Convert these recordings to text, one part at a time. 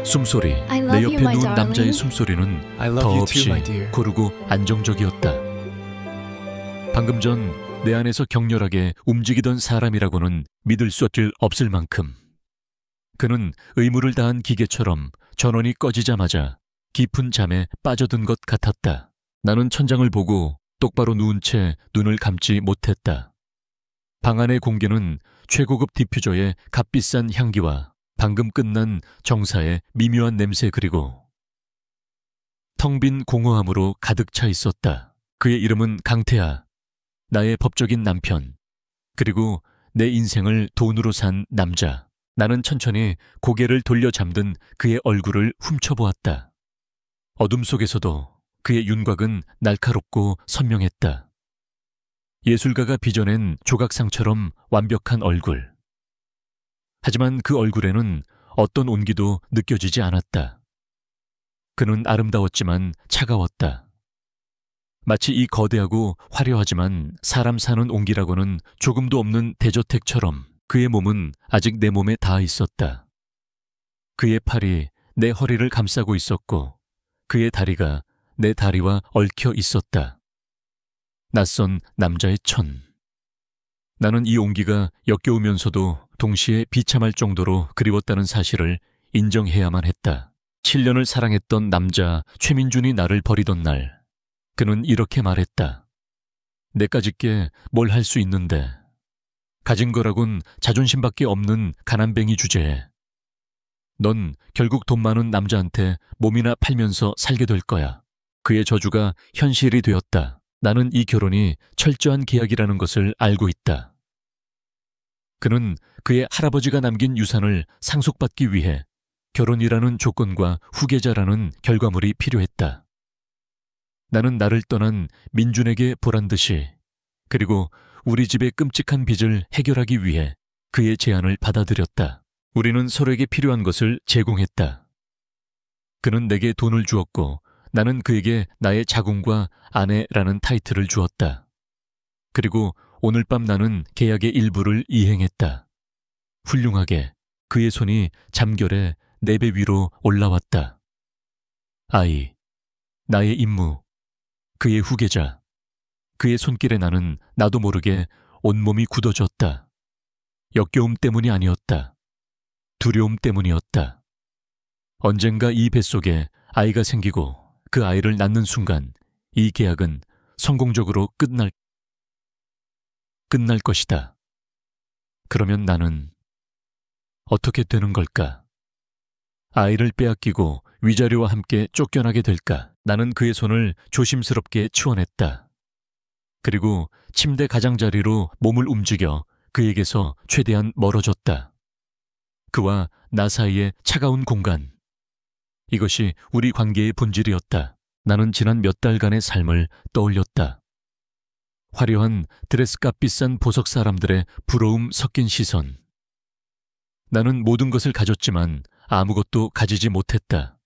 숨소리. I 내 love you, 옆에 my 누운 남자의 darling. 숨소리는 I love 더 you 없이 too, my dear. 고르고 안정적이었다. 방금 전 내 안에서 격렬하게 움직이던 사람이라고는 믿을 수 없을 만큼 그는 의무를 다한 기계처럼 전원이 꺼지자마자 깊은 잠에 빠져든 것 같았다. 나는 천장을 보고 똑바로 누운 채 눈을 감지 못했다. 방 안의 공기는 최고급 디퓨저의 값비싼 향기와 방금 끝난 정사의 미묘한 냄새 그리고 텅 빈 공허함으로 가득 차 있었다. 그의 이름은 강태하, 나의 법적인 남편, 그리고 내 인생을 돈으로 산 남자. 나는 천천히 고개를 돌려 잠든 그의 얼굴을 훔쳐보았다. 어둠 속에서도 그의 윤곽은 날카롭고 선명했다. 예술가가 빚어낸 조각상처럼 완벽한 얼굴. 하지만 그 얼굴에는 어떤 온기도 느껴지지 않았다. 그는 아름다웠지만 차가웠다. 마치 이 거대하고 화려하지만 사람 사는 온기라고는 조금도 없는 대저택처럼 그의 몸은 아직 내 몸에 닿아 있었다. 그의 팔이 내 허리를 감싸고 있었고 그의 다리가 내 다리와 얽혀 있었다. 낯선 남자의 천. 나는 이 온기가 역겨우면서도 동시에 비참할 정도로 그리웠다는 사실을 인정해야만 했다. 7년을 사랑했던 남자 최민준이 나를 버리던 날 그는 이렇게 말했다. 내까짓게 뭘 할 수 있는데 가진 거라곤 자존심밖에 없는 가난뱅이 주제에 넌 결국 돈 많은 남자한테 몸이나 팔면서 살게 될 거야. 그의 저주가 현실이 되었다. 나는 이 결혼이 철저한 계약이라는 것을 알고 있다. 그는 그의 할아버지가 남긴 유산을 상속받기 위해 결혼이라는 조건과 후계자라는 결과물이 필요했다. 나는 나를 떠난 민준에게 보란 듯이 그리고 우리 집의 끔찍한 빚을 해결하기 위해 그의 제안을 받아들였다. 우리는 서로에게 필요한 것을 제공했다. 그는 내게 돈을 주었고 나는 그에게 나의 자궁과 아내라는 타이틀을 주었다. 그리고 오늘 밤 나는 계약의 일부를 이행했다. 훌륭하게 그의 손이 잠결에 내 배 위로 올라왔다. 아이, 나의 임무, 그의 후계자, 그의 손길에 나는 나도 모르게 온몸이 굳어졌다. 역겨움 때문이 아니었다. 두려움 때문이었다. 언젠가 이 뱃속에 아이가 생기고 그 아이를 낳는 순간 이 계약은 성공적으로 끝날 것이다. 그러면 나는 어떻게 되는 걸까? 아이를 빼앗기고 위자료와 함께 쫓겨나게 될까? 나는 그의 손을 조심스럽게 치워냈다. 그리고 침대 가장자리로 몸을 움직여 그에게서 최대한 멀어졌다. 그와 나 사이의 차가운 공간. 이것이 우리 관계의 본질이었다. 나는 지난 몇 달간의 삶을 떠올렸다. 화려한 드레스값 비싼 보석 사람들의 부러움 섞인 시선. 나는 모든 것을 가졌지만 아무것도 가지지 못했다.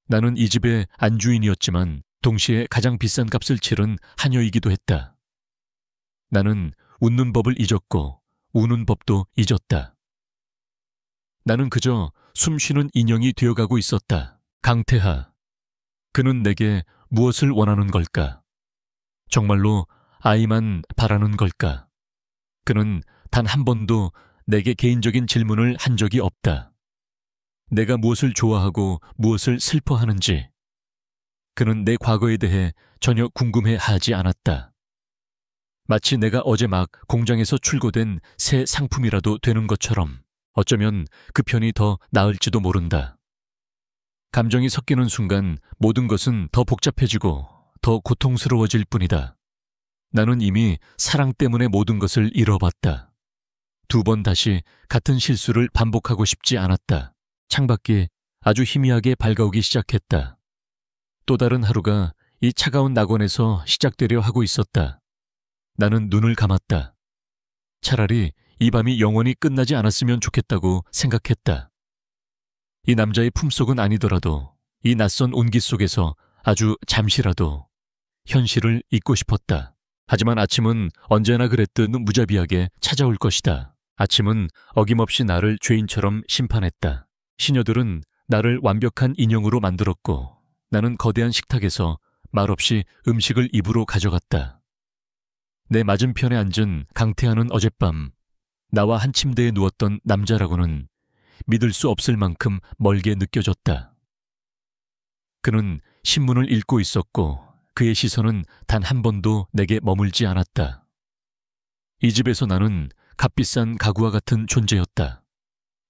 나는 이 집의 안주인이었지만 동시에 가장 비싼 값을 치른 하녀이기도 했다. 나는 웃는 법을 잊었고 우는 법도 잊었다. 나는 그저 숨쉬는 인형이 되어가고 있었다. 강태하. 그는 내게 무엇을 원하는 걸까? 정말로 아이만 바라는 걸까? 그는 단 한 번도 내게 개인적인 질문을 한 적이 없다. 내가 무엇을 좋아하고 무엇을 슬퍼하는지 그는 내 과거에 대해 전혀 궁금해하지 않았다. 마치 내가 어제 막 공장에서 출고된 새 상품이라도 되는 것처럼 어쩌면 그 편이 더 나을지도 모른다. 감정이 섞이는 순간 모든 것은 더 복잡해지고 더 고통스러워질 뿐이다. 나는 이미 사랑 때문에 모든 것을 잃어봤다. 2번 다시 같은 실수를 반복하고 싶지 않았다. 창밖이 아주 희미하게 밝아오기 시작했다. 또 다른 하루가 이 차가운 낙원에서 시작되려 하고 있었다. 나는 눈을 감았다. 차라리 이 밤이 영원히 끝나지 않았으면 좋겠다고 생각했다. 이 남자의 품속은 아니더라도 이 낯선 온기 속에서 아주 잠시라도 현실을 잊고 싶었다. 하지만 아침은 언제나 그랬듯 무자비하게 찾아올 것이다. 아침은 어김없이 나를 죄인처럼 심판했다. 시녀들은 나를 완벽한 인형으로 만들었고 나는 거대한 식탁에서 말없이 음식을 입으로 가져갔다. 내 맞은편에 앉은 강태하는 어젯밤 나와 한 침대에 누웠던 남자라고는 믿을 수 없을 만큼 멀게 느껴졌다. 그는 신문을 읽고 있었고 그의 시선은 단 한 번도 내게 머물지 않았다. 이 집에서 나는 값비싼 가구와 같은 존재였다.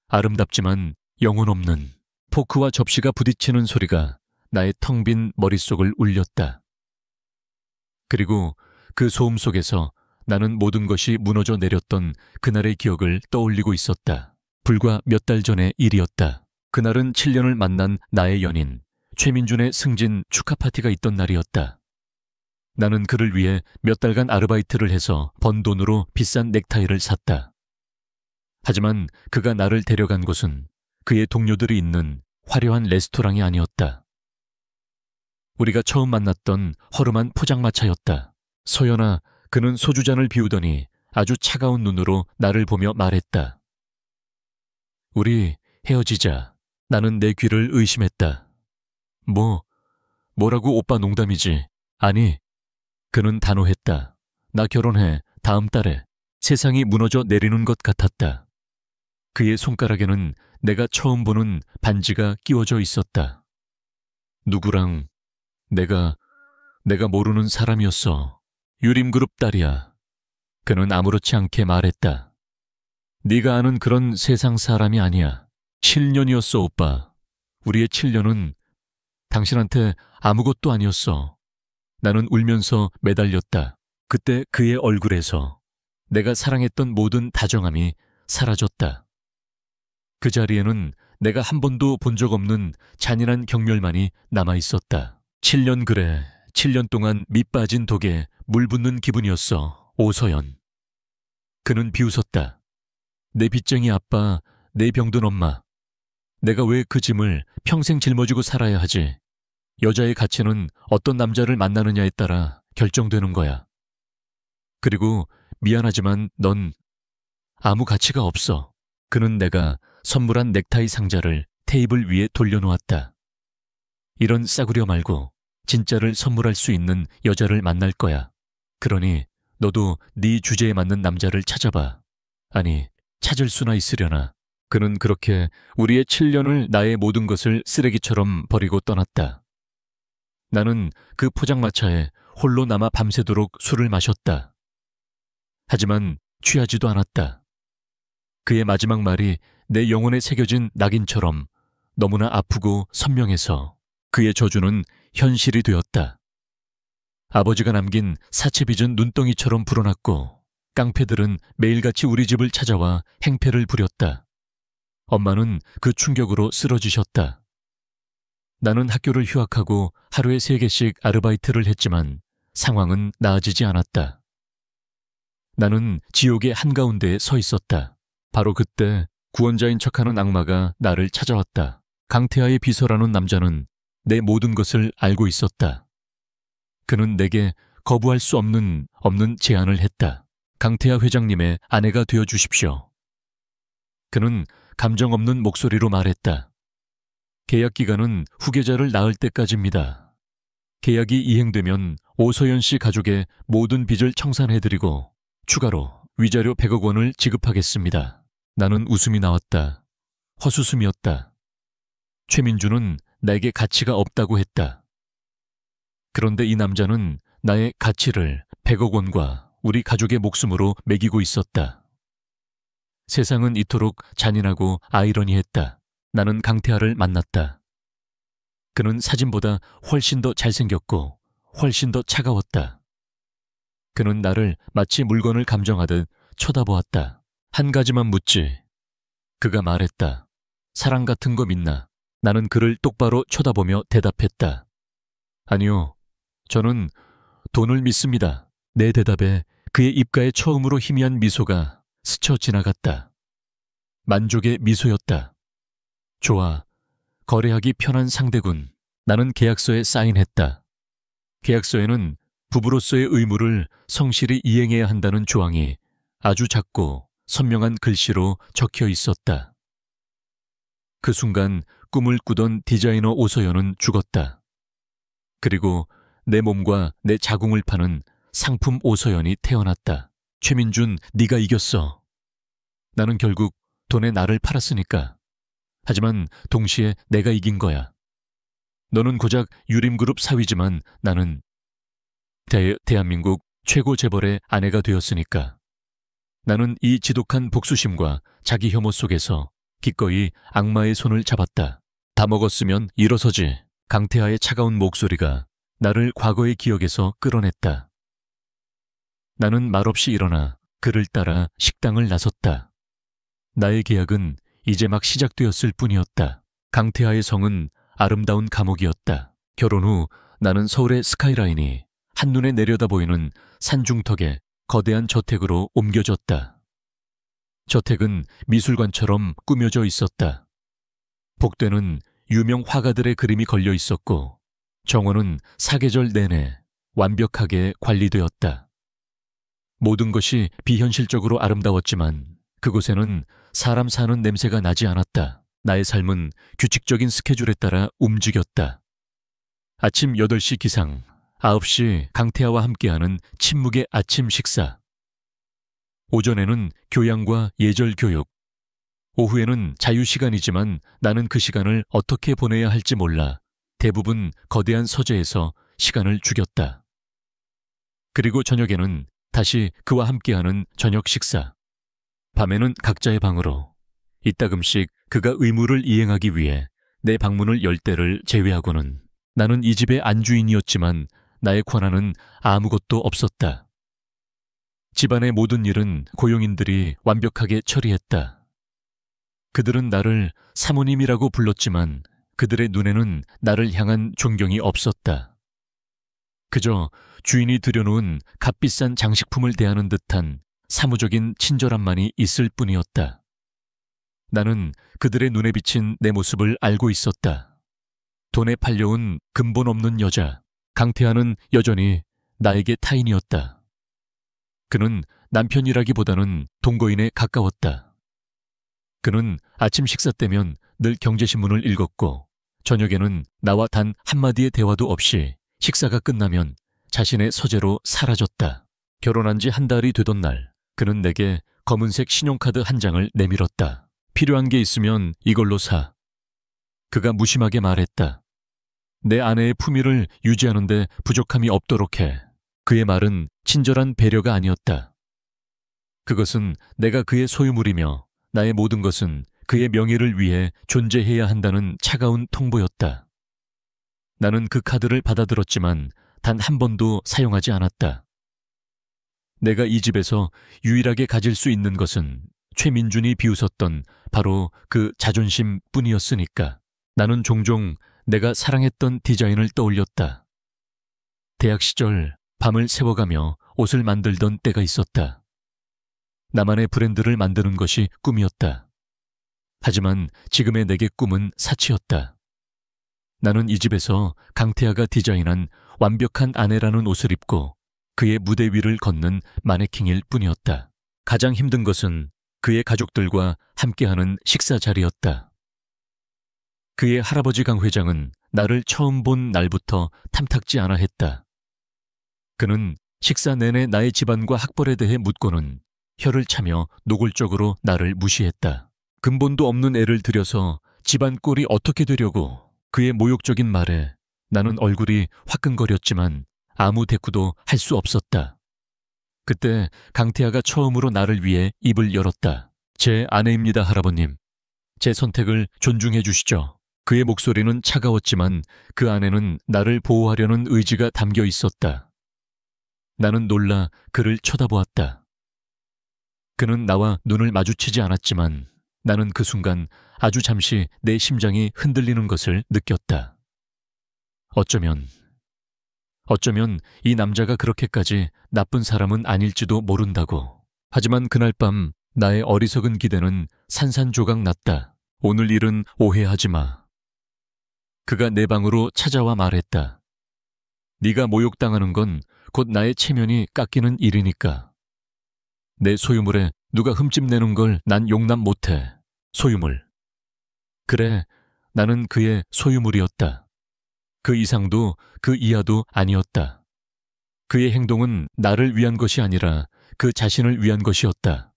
아름답지만 영혼 없는, 포크와 접시가 부딪히는 소리가 나의 텅 빈 머릿속을 울렸다. 그리고 그 소음 속에서 나는 모든 것이 무너져 내렸던 그날의 기억을 떠올리고 있었다. 불과 몇 달 전의 일이었다. 그날은 7년을 만난 나의 연인 최민준의 승진 축하 파티가 있던 날이었다. 나는 그를 위해 몇 달간 아르바이트를 해서 번 돈으로 비싼 넥타이를 샀다. 하지만 그가 나를 데려간 곳은 그의 동료들이 있는 화려한 레스토랑이 아니었다. 우리가 처음 만났던 허름한 포장마차였다. 서연아, 그는 소주잔을 비우더니 아주 차가운 눈으로 나를 보며 말했다. 우리 헤어지자. 나는 내 귀를 의심했다. 뭐라고 오빠 농담이지. 아니, 그는 단호했다. 나 결혼해. 다음 달에. 세상이 무너져 내리는 것 같았다. 그의 손가락에는 내가 처음 보는 반지가 끼워져 있었다. 누구랑? 내가 모르는 사람이었어. 유림그룹 딸이야. 그는 아무렇지 않게 말했다. 네가 아는 그런 세상 사람이 아니야. 7년이었어, 오빠. 우리의 7년은 당신한테 아무것도 아니었어. 나는 울면서 매달렸다. 그때 그의 얼굴에서 내가 사랑했던 모든 다정함이 사라졌다. 그 자리에는 내가 한 번도 본 적 없는 잔인한 경멸만이 남아있었다. 7년 그래. 7년 동안 밑 빠진 독에 물 붓는 기분이었어. 오서연. 그는 비웃었다. 내 빚쟁이 아빠, 내 병든 엄마. 내가 왜 그 짐을 평생 짊어지고 살아야 하지? 여자의 가치는 어떤 남자를 만나느냐에 따라 결정되는 거야. 그리고 미안하지만 넌 아무 가치가 없어. 그는 내가 선물한 넥타이 상자를 테이블 위에 돌려놓았다. 이런 싸구려 말고 진짜를 선물할 수 있는 여자를 만날 거야. 그러니 너도 네 주제에 맞는 남자를 찾아봐. 아니, 찾을 수나 있으려나. 그는 그렇게 우리의 7년을 나의 모든 것을 쓰레기처럼 버리고 떠났다. 나는 그 포장마차에 홀로 남아 밤새도록 술을 마셨다. 하지만 취하지도 않았다. 그의 마지막 말이 내 영혼에 새겨진 낙인처럼 너무나 아프고 선명해서 그의 저주는 현실이 되었다. 아버지가 남긴 사채빚은 눈덩이처럼 불어났고 깡패들은 매일같이 우리 집을 찾아와 행패를 부렸다. 엄마는 그 충격으로 쓰러지셨다. 나는 학교를 휴학하고 하루에 3개씩 아르바이트를 했지만 상황은 나아지지 않았다. 나는 지옥의 한가운데에 서 있었다. 바로 그때 구원자인 척하는 악마가 나를 찾아왔다. 강태하의 비서라는 남자는 내 모든 것을 알고 있었다. 그는 내게 거부할 수 없는 제안을 했다. 강태하 회장님의 아내가 되어 주십시오. 그는 감정 없는 목소리로 말했다. 계약 기간은 후계자를 낳을 때까지입니다. 계약이 이행되면 오서연 씨 가족의 모든 빚을 청산해드리고 추가로 위자료 100억 원을 지급하겠습니다. 나는 웃음이 나왔다. 헛웃음이었다. 최민주는 나에게 가치가 없다고 했다. 그런데 이 남자는 나의 가치를 100억 원과 우리 가족의 목숨으로 매기고 있었다. 세상은 이토록 잔인하고 아이러니했다. 나는 강태하를 만났다. 그는 사진보다 훨씬 더 잘생겼고 훨씬 더 차가웠다. 그는 나를 마치 물건을 감정하듯 쳐다보았다. 한 가지만 묻지. 그가 말했다. 사랑 같은 거 믿나? 나는 그를 똑바로 쳐다보며 대답했다. 아니요, 저는 돈을 믿습니다. 내 대답에 그의 입가에 처음으로 희미한 미소가 스쳐 지나갔다. 만족의 미소였다. 좋아, 거래하기 편한 상대군. 나는 계약서에 사인했다. 계약서에는 부부로서의 의무를 성실히 이행해야 한다는 조항이 아주 작고 선명한 글씨로 적혀 있었다. 그 순간 꿈을 꾸던 디자이너 오서연은 죽었다. 그리고 내 몸과 내 자궁을 파는 상품 오서연이 태어났다. 최민준, 네가 이겼어. 나는 결국 돈에 나를 팔았으니까. 하지만 동시에 내가 이긴 거야. 너는 고작 유림그룹 사위지만 나는 대한민국 최고 재벌의 아내가 되었으니까. 나는 이 지독한 복수심과 자기 혐오 속에서 기꺼이 악마의 손을 잡았다. 다 먹었으면 일어서지. 강태하의 차가운 목소리가 나를 과거의 기억에서 끌어냈다. 나는 말없이 일어나 그를 따라 식당을 나섰다. 나의 계약은 이제 막 시작되었을 뿐이었다. 강태하의 성은 아름다운 감옥이었다. 결혼 후 나는 서울의 스카이라인이 한눈에 내려다 보이는 산중턱에 거대한 저택으로 옮겨졌다. 저택은 미술관처럼 꾸며져 있었다. 복도에는 유명 화가들의 그림이 걸려 있었고 정원은 사계절 내내 완벽하게 관리되었다. 모든 것이 비현실적으로 아름다웠지만 그곳에는 사람 사는 냄새가 나지 않았다. 나의 삶은 규칙적인 스케줄에 따라 움직였다. 아침 8시 기상, 9시 강태하와 함께하는 침묵의 아침 식사. 오전에는 교양과 예절 교육. 오후에는 자유시간이지만 나는 그 시간을 어떻게 보내야 할지 몰라 대부분 거대한 서재에서 시간을 죽였다. 그리고 저녁에는 다시 그와 함께하는 저녁 식사. 밤에는 각자의 방으로. 이따금씩 그가 의무를 이행하기 위해 내 방문을 열 때를 제외하고는 나는 이 집의 안주인이었지만 나의 권한은 아무것도 없었다. 집안의 모든 일은 고용인들이 완벽하게 처리했다. 그들은 나를 사모님이라고 불렀지만 그들의 눈에는 나를 향한 존경이 없었다. 그저 주인이 들여놓은 값비싼 장식품을 대하는 듯한 사무적인 친절함만이 있을 뿐이었다. 나는 그들의 눈에 비친 내 모습을 알고 있었다. 돈에 팔려온 근본 없는 여자, 강태하는 여전히 나에게 타인이었다. 그는 남편이라기보다는 동거인에 가까웠다. 그는 아침 식사 때면 늘 경제신문을 읽었고 저녁에는 나와 단 한마디의 대화도 없이 식사가 끝나면 자신의 서재로 사라졌다. 결혼한 지 한 달이 되던 날 그는 내게 검은색 신용카드 한 장을 내밀었다. 필요한 게 있으면 이걸로 사. 그가 무심하게 말했다. 내 아내의 품위를 유지하는데 부족함이 없도록 해. 그의 말은 친절한 배려가 아니었다. 그것은 내가 그의 소유물이며 나의 모든 것은 그의 명예를 위해 존재해야 한다는 차가운 통보였다. 나는 그 카드를 받아들었지만 단 한 번도 사용하지 않았다. 내가 이 집에서 유일하게 가질 수 있는 것은 최민준이 비웃었던 바로 그 자존심 뿐이었으니까. 나는 종종 내가 사랑했던 디자인을 떠올렸다. 대학 시절 밤을 새워가며 옷을 만들던 때가 있었다. 나만의 브랜드를 만드는 것이 꿈이었다. 하지만 지금의 내게 꿈은 사치였다. 나는 이 집에서 강태하가 디자인한 완벽한 아내라는 옷을 입고 그의 무대 위를 걷는 마네킹일 뿐이었다. 가장 힘든 것은 그의 가족들과 함께하는 식사 자리였다. 그의 할아버지 강 회장은 나를 처음 본 날부터 탐탁지 않아 했다. 그는 식사 내내 나의 집안과 학벌에 대해 묻고는 혀를 차며 노골적으로 나를 무시했다. 근본도 없는 애를 들여서 집안 꼴이 어떻게 되려고. 그의 모욕적인 말에 나는 얼굴이 화끈거렸지만 아무 대꾸도 할 수 없었다. 그때 강태하가 처음으로 나를 위해 입을 열었다. 제 아내입니다, 할아버님. 제 선택을 존중해 주시죠. 그의 목소리는 차가웠지만 그 안에는 나를 보호하려는 의지가 담겨 있었다. 나는 놀라 그를 쳐다보았다. 그는 나와 눈을 마주치지 않았지만 나는 그 순간 아주 잠시 내 심장이 흔들리는 것을 느꼈다. 어쩌면 이 남자가 그렇게까지 나쁜 사람은 아닐지도 모른다고. 하지만 그날 밤 나의 어리석은 기대는 산산조각 났다. 오늘 일은 오해하지 마. 그가 내 방으로 찾아와 말했다. 네가 모욕당하는 건 곧 나의 체면이 깎이는 일이니까. 내 소유물에 누가 흠집내는 걸 난 용납 못해. 소유물. 그래, 나는 그의 소유물이었다. 그 이상도 그 이하도 아니었다. 그의 행동은 나를 위한 것이 아니라 그 자신을 위한 것이었다.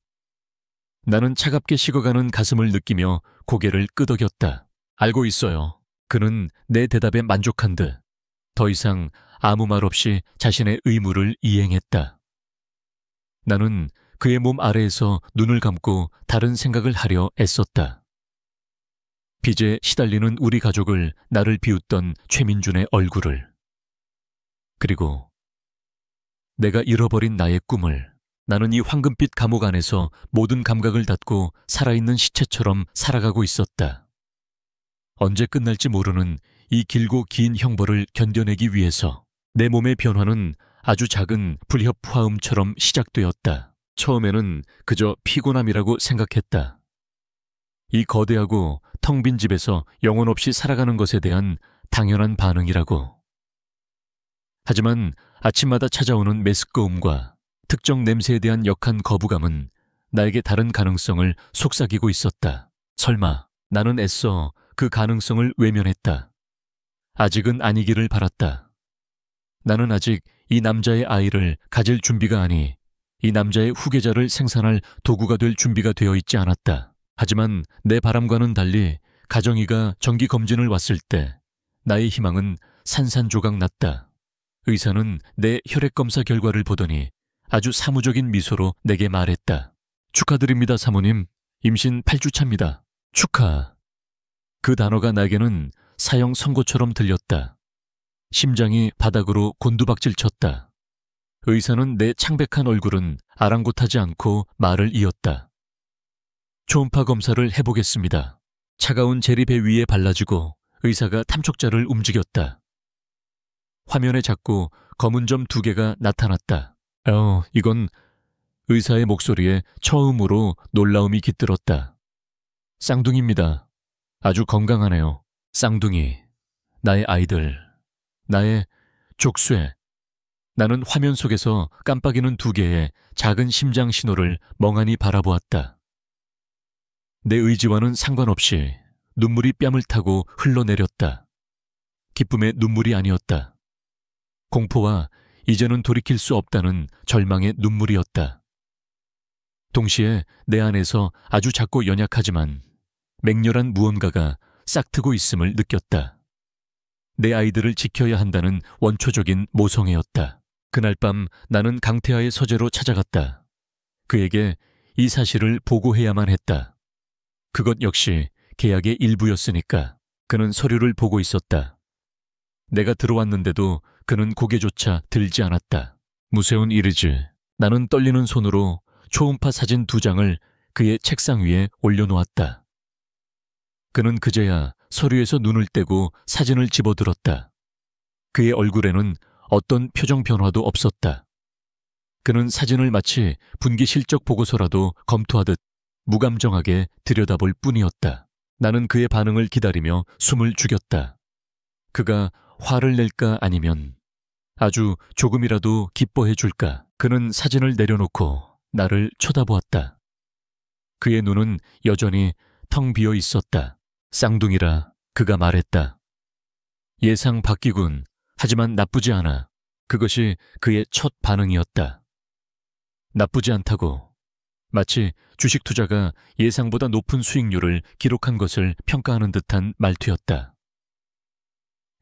나는 차갑게 식어가는 가슴을 느끼며 고개를 끄덕였다. 알고 있어요. 그는 내 대답에 만족한 듯 더 이상 아무 말 없이 자신의 의무를 이행했다. 나는 그의 몸 아래에서 눈을 감고 다른 생각을 하려 애썼다. 빚에 시달리는 우리 가족을 나를 비웃던 최민준의 얼굴을. 그리고 내가 잃어버린 나의 꿈을. 나는 이 황금빛 감옥 안에서 모든 감각을 닫고 살아있는 시체처럼 살아가고 있었다. 언제 끝날지 모르는 이 길고 긴 형벌을 견뎌내기 위해서 내 몸의 변화는 아주 작은 불협 화음처럼 시작되었다. 처음에는 그저 피곤함이라고 생각했다. 이 거대하고 텅 빈 집에서 영혼 없이 살아가는 것에 대한 당연한 반응이라고. 하지만 아침마다 찾아오는 메스꺼움과 특정 냄새에 대한 역한 거부감은 나에게 다른 가능성을 속삭이고 있었다. 설마 나는 애써 그 가능성을 외면했다. 아직은 아니기를 바랐다. 나는 아직 이 남자의 아이를 가질 준비가 아니 이 남자의 후계자를 생산할 도구가 될 준비가 되어 있지 않았다. 하지만 내 바람과는 달리 가정의가 정기검진을 왔을 때 나의 희망은 산산조각 났다. 의사는 내 혈액검사 결과를 보더니 아주 사무적인 미소로 내게 말했다. 축하드립니다, 사모님. 임신 8주차입니다. 축하. 그 단어가 나에게는 사형 선고처럼 들렸다. 심장이 바닥으로 곤두박질 쳤다. 의사는 내 창백한 얼굴은 아랑곳하지 않고 말을 이었다. 초음파 검사를 해보겠습니다. 차가운 젤이 배 위에 발라지고 의사가 탐촉자를 움직였다. 화면에 자꾸 검은 점 2개가 나타났다. 이건 의사의 목소리에 처음으로 놀라움이 깃들었다. 쌍둥이입니다. 아주 건강하네요. 쌍둥이, 나의 아이들, 나의 족쇄. 나는 화면 속에서 깜빡이는 2개의 작은 심장 신호를 멍하니 바라보았다. 내 의지와는 상관없이 눈물이 뺨을 타고 흘러내렸다. 기쁨의 눈물이 아니었다. 공포와 이제는 돌이킬 수 없다는 절망의 눈물이었다. 동시에 내 안에서 아주 작고 연약하지만 맹렬한 무언가가 싹트고 있음을 느꼈다. 내 아이들을 지켜야 한다는 원초적인 모성애였다. 그날 밤 나는 강태하의 서재로 찾아갔다. 그에게 이 사실을 보고해야만 했다. 그것 역시 계약의 일부였으니까. 그는 서류를 보고 있었다. 내가 들어왔는데도 그는 고개조차 들지 않았다. 무세운 이르즈. 나는 떨리는 손으로 초음파 사진 2장을 그의 책상 위에 올려놓았다. 그는 그제야 서류에서 눈을 떼고 사진을 집어들었다. 그의 얼굴에는 어떤 표정 변화도 없었다. 그는 사진을 마치 분기 실적 보고서라도 검토하듯 무감정하게 들여다볼 뿐이었다. 나는 그의 반응을 기다리며 숨을 죽였다. 그가 화를 낼까 아니면 아주 조금이라도 기뻐해 줄까. 그는 사진을 내려놓고 나를 쳐다보았다. 그의 눈은 여전히 텅 비어 있었다. 쌍둥이라 그가 말했다. 예상 밖이군. 하지만 나쁘지 않아. 그것이 그의 첫 반응이었다. 나쁘지 않다고. 마치 주식 투자가 예상보다 높은 수익률을 기록한 것을 평가하는 듯한 말투였다.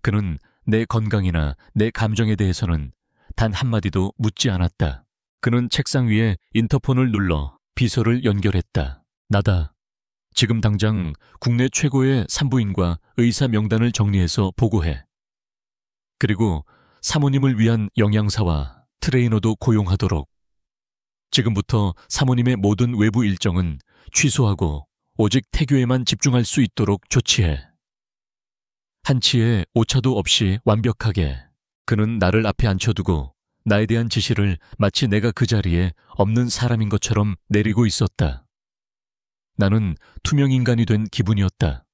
그는 내 건강이나 내 감정에 대해서는 단 한마디도 묻지 않았다. 그는 책상 위에 인터폰을 눌러 비서를 연결했다. 나다. 지금 당장 국내 최고의 산부인과 의사 명단을 정리해서 보고해. 그리고 사모님을 위한 영양사와 트레이너도 고용하도록. 지금부터 사모님의 모든 외부 일정은 취소하고 오직 태교에만 집중할 수 있도록 조치해. 한치의 오차도 없이 완벽하게. 그는 나를 앞에 앉혀두고 나에 대한 지시를 마치 내가 그 자리에 없는 사람인 것처럼 내리고 있었다. 나는 투명인간이 된 기분이었다.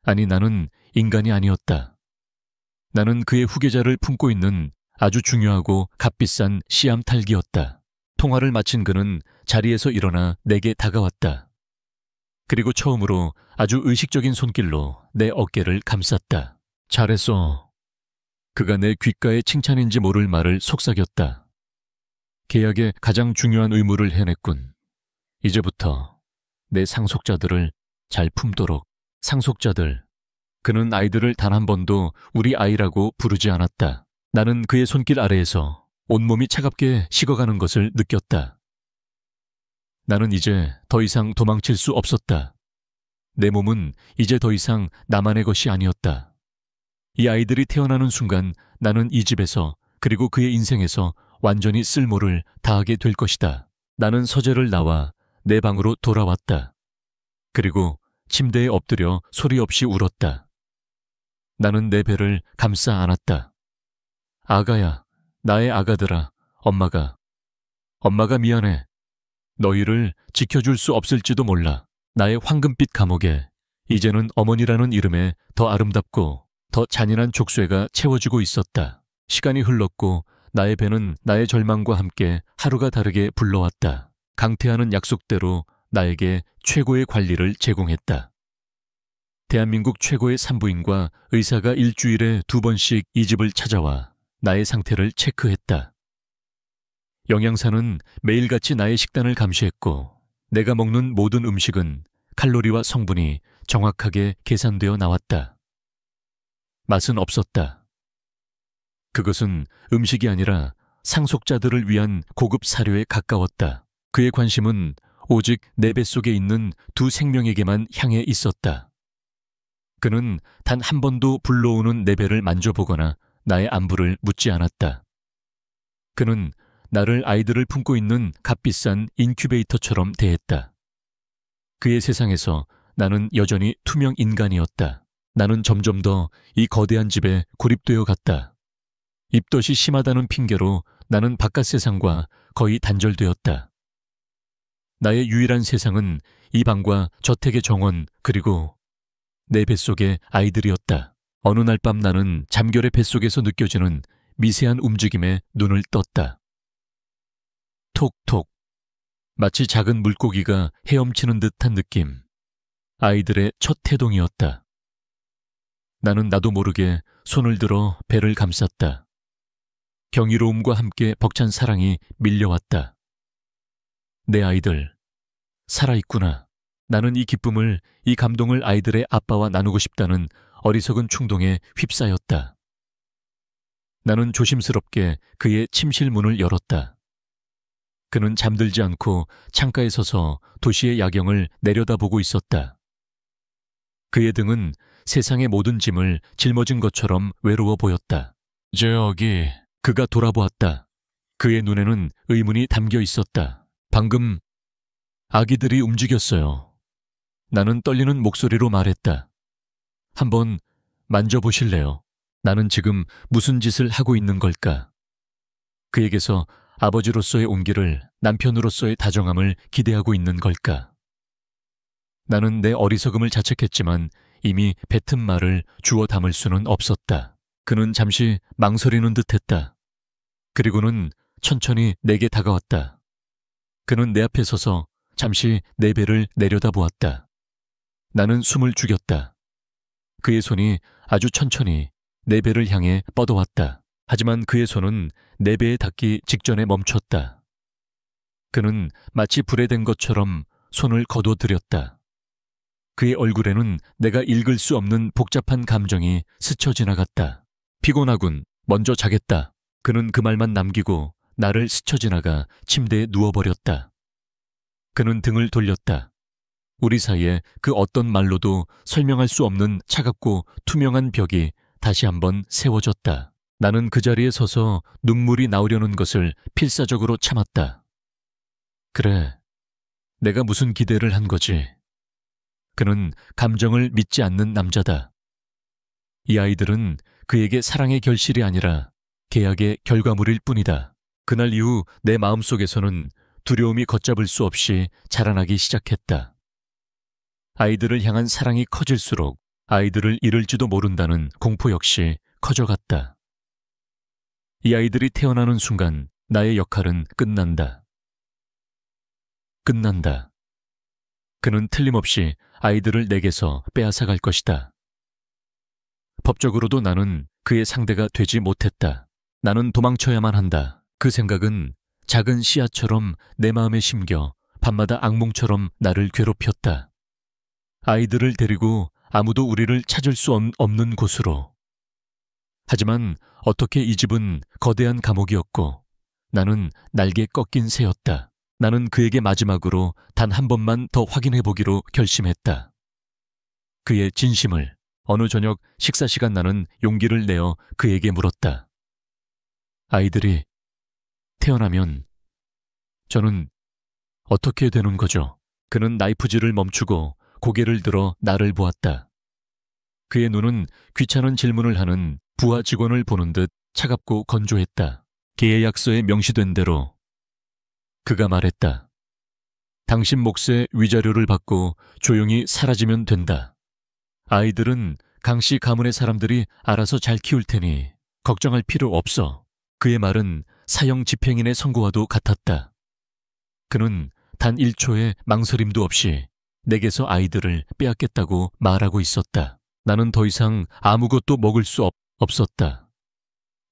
아니, 나는 인간이 아니었다. 나는 그의 후계자를 품고 있는 아주 중요하고 값비싼 씨암탈기였다. 통화를 마친 그는 자리에서 일어나 내게 다가왔다. 그리고 처음으로 아주 의식적인 손길로 내 어깨를 감쌌다. 잘했어. 그가 내 귓가에 칭찬인지 모를 말을 속삭였다. 계약의 가장 중요한 의무를 해냈군. 이제부터 내 상속자들을 잘 품도록. 상속자들. 그는 아이들을 단 한 번도 우리 아이라고 부르지 않았다. 나는 그의 손길 아래에서 온몸이 차갑게 식어가는 것을 느꼈다. 나는 이제 더 이상 도망칠 수 없었다. 내 몸은 이제 더 이상 나만의 것이 아니었다. 이 아이들이 태어나는 순간 나는 이 집에서 그리고 그의 인생에서 완전히 쓸모를 다하게 될 것이다. 나는 서재를 나와 내 방으로 돌아왔다. 그리고 침대에 엎드려 소리 없이 울었다. 나는 내 배를 감싸 안았다. 아가야, 나의 아가들아, 엄마가 미안해. 너희를 지켜줄 수 없을지도 몰라. 나의 황금빛 감옥에 이제는 어머니라는 이름에 더 아름답고 더 잔인한 족쇄가 채워지고 있었다. 시간이 흘렀고 나의 배는 나의 절망과 함께 하루가 다르게 불러왔다. 강태하는 약속대로 나에게 최고의 관리를 제공했다. 대한민국 최고의 산부인과 의사가 일주일에 2번씩 이 집을 찾아와 나의 상태를 체크했다. 영양사는 매일같이 나의 식단을 감시했고 내가 먹는 모든 음식은 칼로리와 성분이 정확하게 계산되어 나왔다. 맛은 없었다. 그것은 음식이 아니라 상속자들을 위한 고급 사료에 가까웠다. 그의 관심은 오직 내 뱃속에 있는 2 생명에게만 향해 있었다. 그는 단 한 번도 불러오는 내 배를 만져보거나 나의 안부를 묻지 않았다. 그는 나를 아이들을 품고 있는 값비싼 인큐베이터처럼 대했다. 그의 세상에서 나는 여전히 투명 인간이었다. 나는 점점 더 이 거대한 집에 고립되어 갔다. 입덧이 심하다는 핑계로 나는 바깥 세상과 거의 단절되었다. 나의 유일한 세상은 이 방과 저택의 정원 그리고 내 뱃속의 아이들이었다. 어느 날 밤 나는 잠결의 뱃속에서 느껴지는 미세한 움직임에 눈을 떴다. 톡톡. 마치 작은 물고기가 헤엄치는 듯한 느낌. 아이들의 첫 태동이었다. 나는 나도 모르게 손을 들어 배를 감쌌다. 경이로움과 함께 벅찬 사랑이 밀려왔다. 내 아이들, 살아있구나. 나는 이 기쁨을, 이 감동을 아이들의 아빠와 나누고 싶다는 어리석은 충동에 휩싸였다. 나는 조심스럽게 그의 침실 문을 열었다. 그는 잠들지 않고 창가에 서서 도시의 야경을 내려다보고 있었다. 그의 등은 세상의 모든 짐을 짊어진 것처럼 외로워 보였다. 저기... 그가 돌아보았다. 그의 눈에는 의문이 담겨 있었다. 방금 아기들이 움직였어요. 나는 떨리는 목소리로 말했다. 한번 만져보실래요? 나는 지금 무슨 짓을 하고 있는 걸까? 그에게서 아버지로서의 온기를, 남편으로서의 다정함을 기대하고 있는 걸까? 나는 내 어리석음을 자책했지만 이미 뱉은 말을 주워 담을 수는 없었다. 그는 잠시 망설이는 듯했다. 그리고는 천천히 내게 다가왔다. 그는 내 앞에 서서 잠시 내 배를 내려다보았다. 나는 숨을 죽였다. 그의 손이 아주 천천히 내 배를 향해 뻗어왔다. 하지만 그의 손은 내 배에 닿기 직전에 멈췄다. 그는 마치 불에 댄 것처럼 손을 거둬들였다. 그의 얼굴에는 내가 읽을 수 없는 복잡한 감정이 스쳐 지나갔다. 피곤하군. 먼저 자겠다. 그는 그 말만 남기고 나를 스쳐 지나가 침대에 누워버렸다. 그는 등을 돌렸다. 우리 사이에 그 어떤 말로도 설명할 수 없는 차갑고 투명한 벽이 다시 한번 세워졌다. 나는 그 자리에 서서 눈물이 나오려는 것을 필사적으로 참았다. 그래, 내가 무슨 기대를 한 거지. 그는 감정을 믿지 않는 남자다. 이 아이들은 그에게 사랑의 결실이 아니라 계약의 결과물일 뿐이다. 그날 이후 내 마음속에서는 두려움이 걷잡을 수 없이 자라나기 시작했다. 아이들을 향한 사랑이 커질수록 아이들을 잃을지도 모른다는 공포 역시 커져갔다. 이 아이들이 태어나는 순간 나의 역할은 끝난다. 끝난다. 그는 틀림없이 아이들을 내게서 빼앗아갈 것이다. 법적으로도 나는 그의 상대가 되지 못했다. 나는 도망쳐야만 한다. 그 생각은 작은 씨앗처럼 내 마음에 심겨 밤마다 악몽처럼 나를 괴롭혔다. 아이들을 데리고 아무도 우리를 찾을 수 없는 곳으로. 하지만 어떻게 이 집은 거대한 감옥이었고 나는 날개 꺾인 새였다. 나는 그에게 마지막으로 단 한 번만 더 확인해보기로 결심했다. 그의 진심을. 어느 저녁 식사 시간 나는 용기를 내어 그에게 물었다. 아이들이 태어나면 저는 어떻게 되는 거죠? 그는 나이프질을 멈추고 고개를 들어 나를 보았다. 그의 눈은 귀찮은 질문을 하는 부하 직원을 보는 듯 차갑고 건조했다. 계약서에 명시된 대로 그가 말했다. 당신 몫의 위자료를 받고 조용히 사라지면 된다. 아이들은 강씨 가문의 사람들이 알아서 잘 키울 테니 걱정할 필요 없어. 그의 말은 사형 집행인의 선고와도 같았다. 그는 단 1초의 망설임도 없이 내게서 아이들을 빼앗겠다고 말하고 있었다. 나는 더 이상 아무것도 먹을 수 없었다.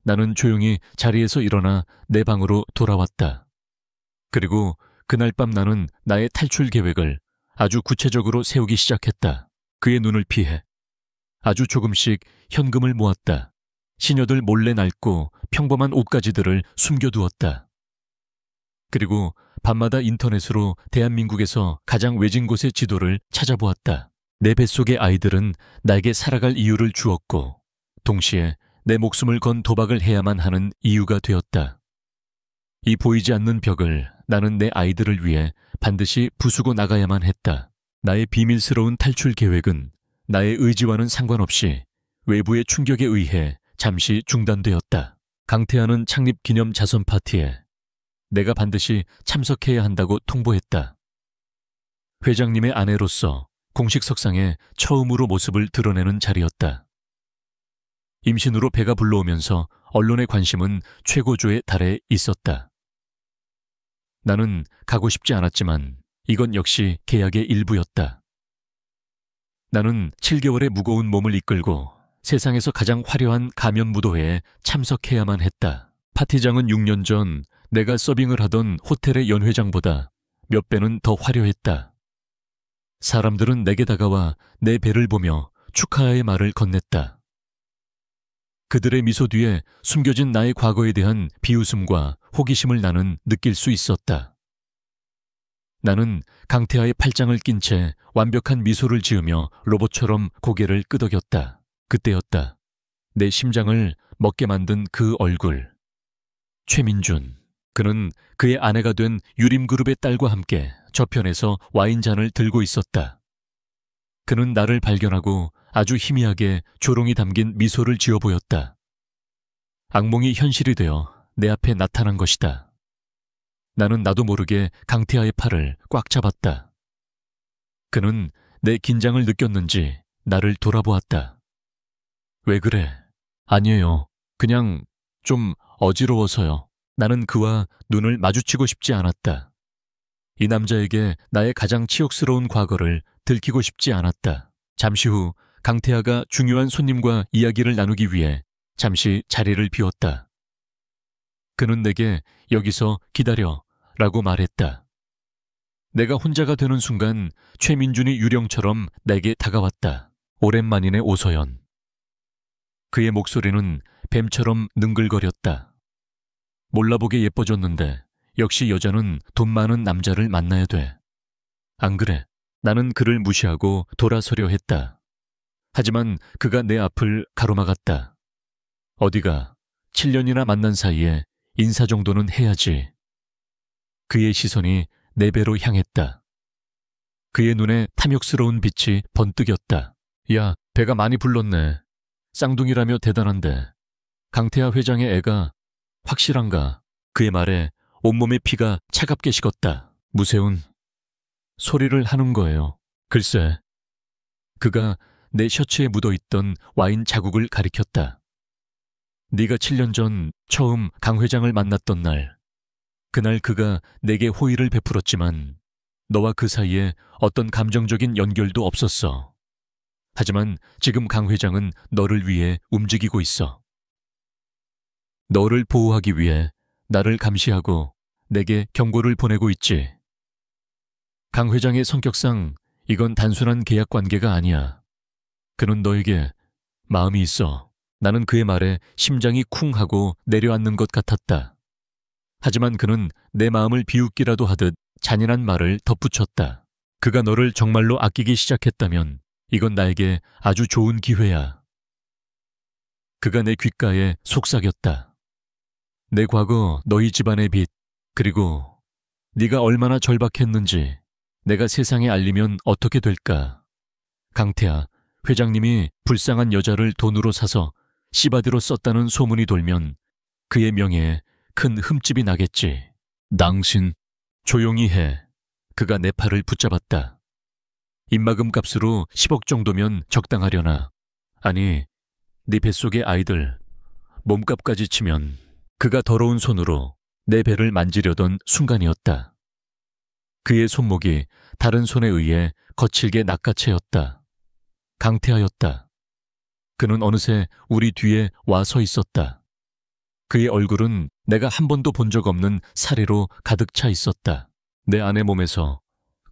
나는 조용히 자리에서 일어나 내 방으로 돌아왔다. 그리고 그날 밤 나는 나의 탈출 계획을 아주 구체적으로 세우기 시작했다. 그의 눈을 피해 아주 조금씩 현금을 모았다. 시녀들 몰래 낡고 평범한 옷가지들을 숨겨두었다. 그리고 밤마다 인터넷으로 대한민국에서 가장 외진 곳의 지도를 찾아보았다. 내 뱃속의 아이들은 나에게 살아갈 이유를 주었고 동시에 내 목숨을 건 도박을 해야만 하는 이유가 되었다. 이 보이지 않는 벽을 나는 내 아이들을 위해 반드시 부수고 나가야만 했다. 나의 비밀스러운 탈출 계획은 나의 의지와는 상관없이 외부의 충격에 의해 잠시 중단되었다. 강태하는 창립 기념 자선 파티에 내가 반드시 참석해야 한다고 통보했다. 회장님의 아내로서 공식 석상에 처음으로 모습을 드러내는 자리였다. 임신으로 배가 불러오면서 언론의 관심은 최고조에 달해 있었다. 나는 가고 싶지 않았지만 이건 역시 계약의 일부였다. 나는 7개월의 무거운 몸을 이끌고 세상에서 가장 화려한 가면 무도회에 참석해야만 했다. 파티장은 6년 전 내가 서빙을 하던 호텔의 연회장보다 몇 배는 더 화려했다. 사람들은 내게 다가와 내 배를 보며 축하의 말을 건넸다. 그들의 미소 뒤에 숨겨진 나의 과거에 대한 비웃음과 호기심을 나는 느낄 수 있었다. 나는 강태하의 팔짱을 낀 채 완벽한 미소를 지으며 로봇처럼 고개를 끄덕였다. 그때였다. 내 심장을 먹게 만든 그 얼굴. 최민준. 그는 그의 아내가 된 유림그룹의 딸과 함께 저편에서 와인잔을 들고 있었다. 그는 나를 발견하고 아주 희미하게 조롱이 담긴 미소를 지어 보였다. 악몽이 현실이 되어 내 앞에 나타난 것이다. 나는 나도 모르게 강태하의 팔을 꽉 잡았다. 그는 내 긴장을 느꼈는지 나를 돌아보았다. 왜 그래? 아니에요. 그냥 좀 어지러워서요. 나는 그와 눈을 마주치고 싶지 않았다. 이 남자에게 나의 가장 치욕스러운 과거를 들키고 싶지 않았다. 잠시 후 강태하가 중요한 손님과 이야기를 나누기 위해 잠시 자리를 비웠다. 그는 내게 여기서 기다려 라고 말했다. 내가 혼자가 되는 순간 최민준이 유령처럼 내게 다가왔다. 오랜만이네 오서연. 그의 목소리는 뱀처럼 능글거렸다. 몰라보게 예뻐졌는데 역시 여자는 돈 많은 남자를 만나야 돼. 안 그래? 나는 그를 무시하고 돌아서려 했다. 하지만 그가 내 앞을 가로막았다. 어디가 7년이나 만난 사이에 인사 정도는 해야지. 그의 시선이 내 배로 향했다. 그의 눈에 탐욕스러운 빛이 번뜩였다. 야, 배가 많이 불렀네. 쌍둥이라며 대단한데 강태하 회장의 애가 확실한가? 그의 말에 온몸의 피가 차갑게 식었다. 무세운 소리를 하는 거예요. 글쎄. 그가 내 셔츠에 묻어있던 와인 자국을 가리켰다. 네가 7년 전 처음 강 회장을 만났던 날, 그날 그가 내게 호의를 베풀었지만 너와 그 사이에 어떤 감정적인 연결도 없었어. 하지만 지금 강 회장은 너를 위해 움직이고 있어. 너를 보호하기 위해 나를 감시하고 내게 경고를 보내고 있지. 강 회장의 성격상 이건 단순한 계약 관계가 아니야. 그는 너에게 마음이 있어. 나는 그의 말에 심장이 쿵 하고 내려앉는 것 같았다. 하지만 그는 내 마음을 비웃기라도 하듯 잔인한 말을 덧붙였다. 그가 너를 정말로 아끼기 시작했다면 이건 나에게 아주 좋은 기회야. 그가 내 귓가에 속삭였다. 내 과거, 너희 집안의 빚, 그리고 네가 얼마나 절박했는지 내가 세상에 알리면 어떻게 될까? 강태야, 회장님이 불쌍한 여자를 돈으로 사서 씨바디로 썼다는 소문이 돌면 그의 명예에 큰 흠집이 나겠지. 당신, 조용히 해. 그가 내 팔을 붙잡았다. 입막음 값으로 10억 정도면 적당하려나. 아니, 네 뱃속의 아이들, 몸값까지 치면. 그가 더러운 손으로 내 배를 만지려던 순간이었다. 그의 손목이 다른 손에 의해 거칠게 낚아채였다. 강태하였다. 그는 어느새 우리 뒤에 와 서 있었다. 그의 얼굴은 내가 한 번도 본 적 없는 사리로 가득 차 있었다. 내 아내 몸에서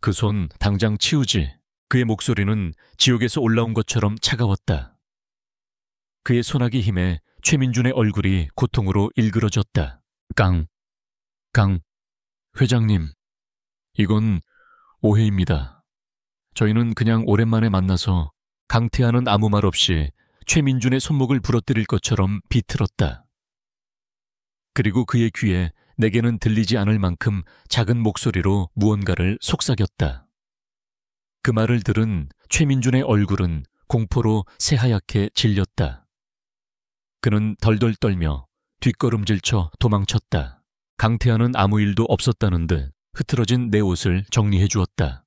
그 손 당장 치우지. 그의 목소리는 지옥에서 올라온 것처럼 차가웠다. 그의 소나기 힘에 최민준의 얼굴이 고통으로 일그러졌다. 강 회장님, 이건 오해입니다. 저희는 그냥 오랜만에 만나서 강태하는 아무 말 없이 최민준의 손목을 부러뜨릴 것처럼 비틀었다. 그리고 그의 귀에 내게는 들리지 않을 만큼 작은 목소리로 무언가를 속삭였다. 그 말을 들은 최민준의 얼굴은 공포로 새하얗게 질렸다. 그는 덜덜 떨며 뒷걸음질쳐 도망쳤다. 강태하는 아무 일도 없었다는 듯 흐트러진 내 옷을 정리해 주었다.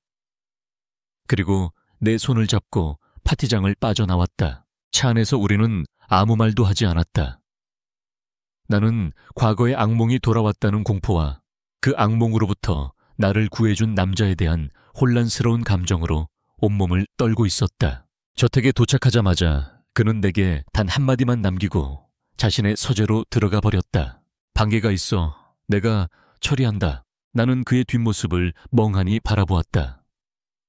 그리고 내 손을 잡고 파티장을 빠져나왔다. 차 안에서 우리는 아무 말도 하지 않았다. 나는 과거의 악몽이 돌아왔다는 공포와 그 악몽으로부터 나를 구해준 남자에 대한 혼란스러운 감정으로 온몸을 떨고 있었다. 저택에 도착하자마자 그는 내게 단 한마디만 남기고 자신의 서재로 들어가 버렸다. 방개가 있어. 내가 처리한다. 나는 그의 뒷모습을 멍하니 바라보았다.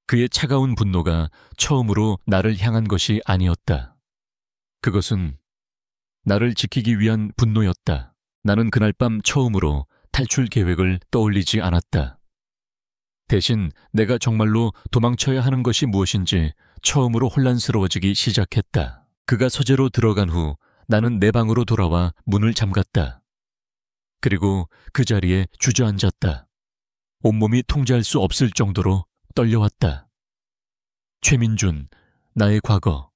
그의 차가운 분노가 처음으로 나를 향한 것이 아니었다. 그것은 나를 지키기 위한 분노였다. 나는 그날 밤 처음으로 탈출 계획을 떠올리지 않았다. 대신 내가 정말로 도망쳐야 하는 것이 무엇인지 처음으로 혼란스러워지기 시작했다. 그가 서재로 들어간 후 나는 내 방으로 돌아와 문을 잠갔다. 그리고 그 자리에 주저앉았다. 온몸이 통제할 수 없을 정도로 떨려왔다. 최민준, 나의 과거,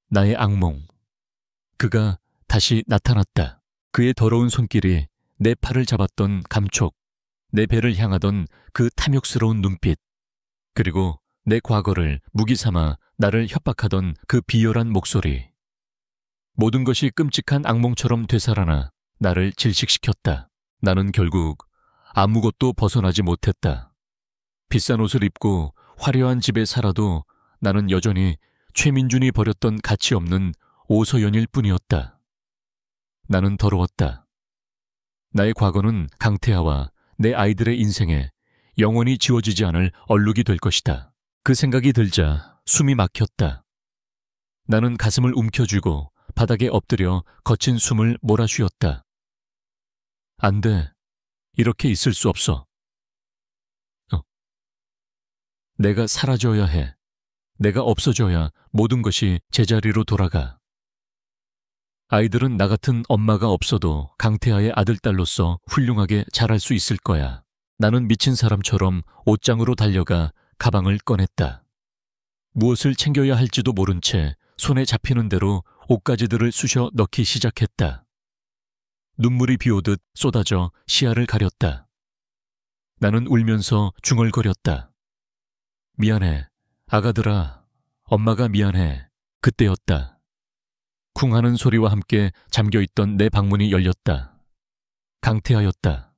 나의 악몽. 그가 다시 나타났다. 그의 더러운 손길이 내 팔을 잡았던 감촉, 내 배를 향하던 그 탐욕스러운 눈빛, 그리고 내 과거를 무기 삼아 나를 협박하던 그 비열한 목소리. 모든 것이 끔찍한 악몽처럼 되살아나 나를 질식시켰다. 나는 결국 아무것도 벗어나지 못했다. 비싼 옷을 입고 화려한 집에 살아도 나는 여전히 최민준이 버렸던 가치 없는 오서연일 뿐이었다. 나는 더러웠다. 나의 과거는 강태하와 내 아이들의 인생에 영원히 지워지지 않을 얼룩이 될 것이다. 그 생각이 들자 숨이 막혔다. 나는 가슴을 움켜쥐고 바닥에 엎드려 거친 숨을 몰아쉬었다. 안 돼. 이렇게 있을 수 없어. 내가 사라져야 해. 내가 없어져야 모든 것이 제자리로 돌아가. 아이들은 나 같은 엄마가 없어도 강태하의 아들딸로서 훌륭하게 자랄 수 있을 거야. 나는 미친 사람처럼 옷장으로 달려가 가방을 꺼냈다. 무엇을 챙겨야 할지도 모른 채 손에 잡히는 대로 옷가지들을 쑤셔 넣기 시작했다. 눈물이 비오듯 쏟아져 시야를 가렸다. 나는 울면서 중얼거렸다. 미안해. 아가들아. 엄마가 미안해. 그때였다. 쿵 하는 소리와 함께 잠겨있던 내 방문이 열렸다. 강태하였다.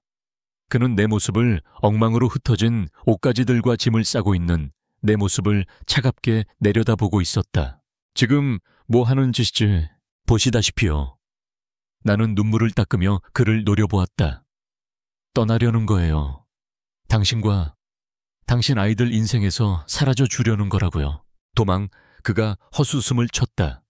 그는 내 모습을 엉망으로 흩어진 옷가지들과 짐을 싸고 있는 내 모습을 차갑게 내려다보고 있었다. 지금 뭐 하는 짓이지? 보시다시피요. 나는 눈물을 닦으며 그를 노려보았다. 떠나려는 거예요. 당신과 당신 아이들 인생에서 사라져 주려는 거라고요. 도망, 그가 헛웃음을 쳤다.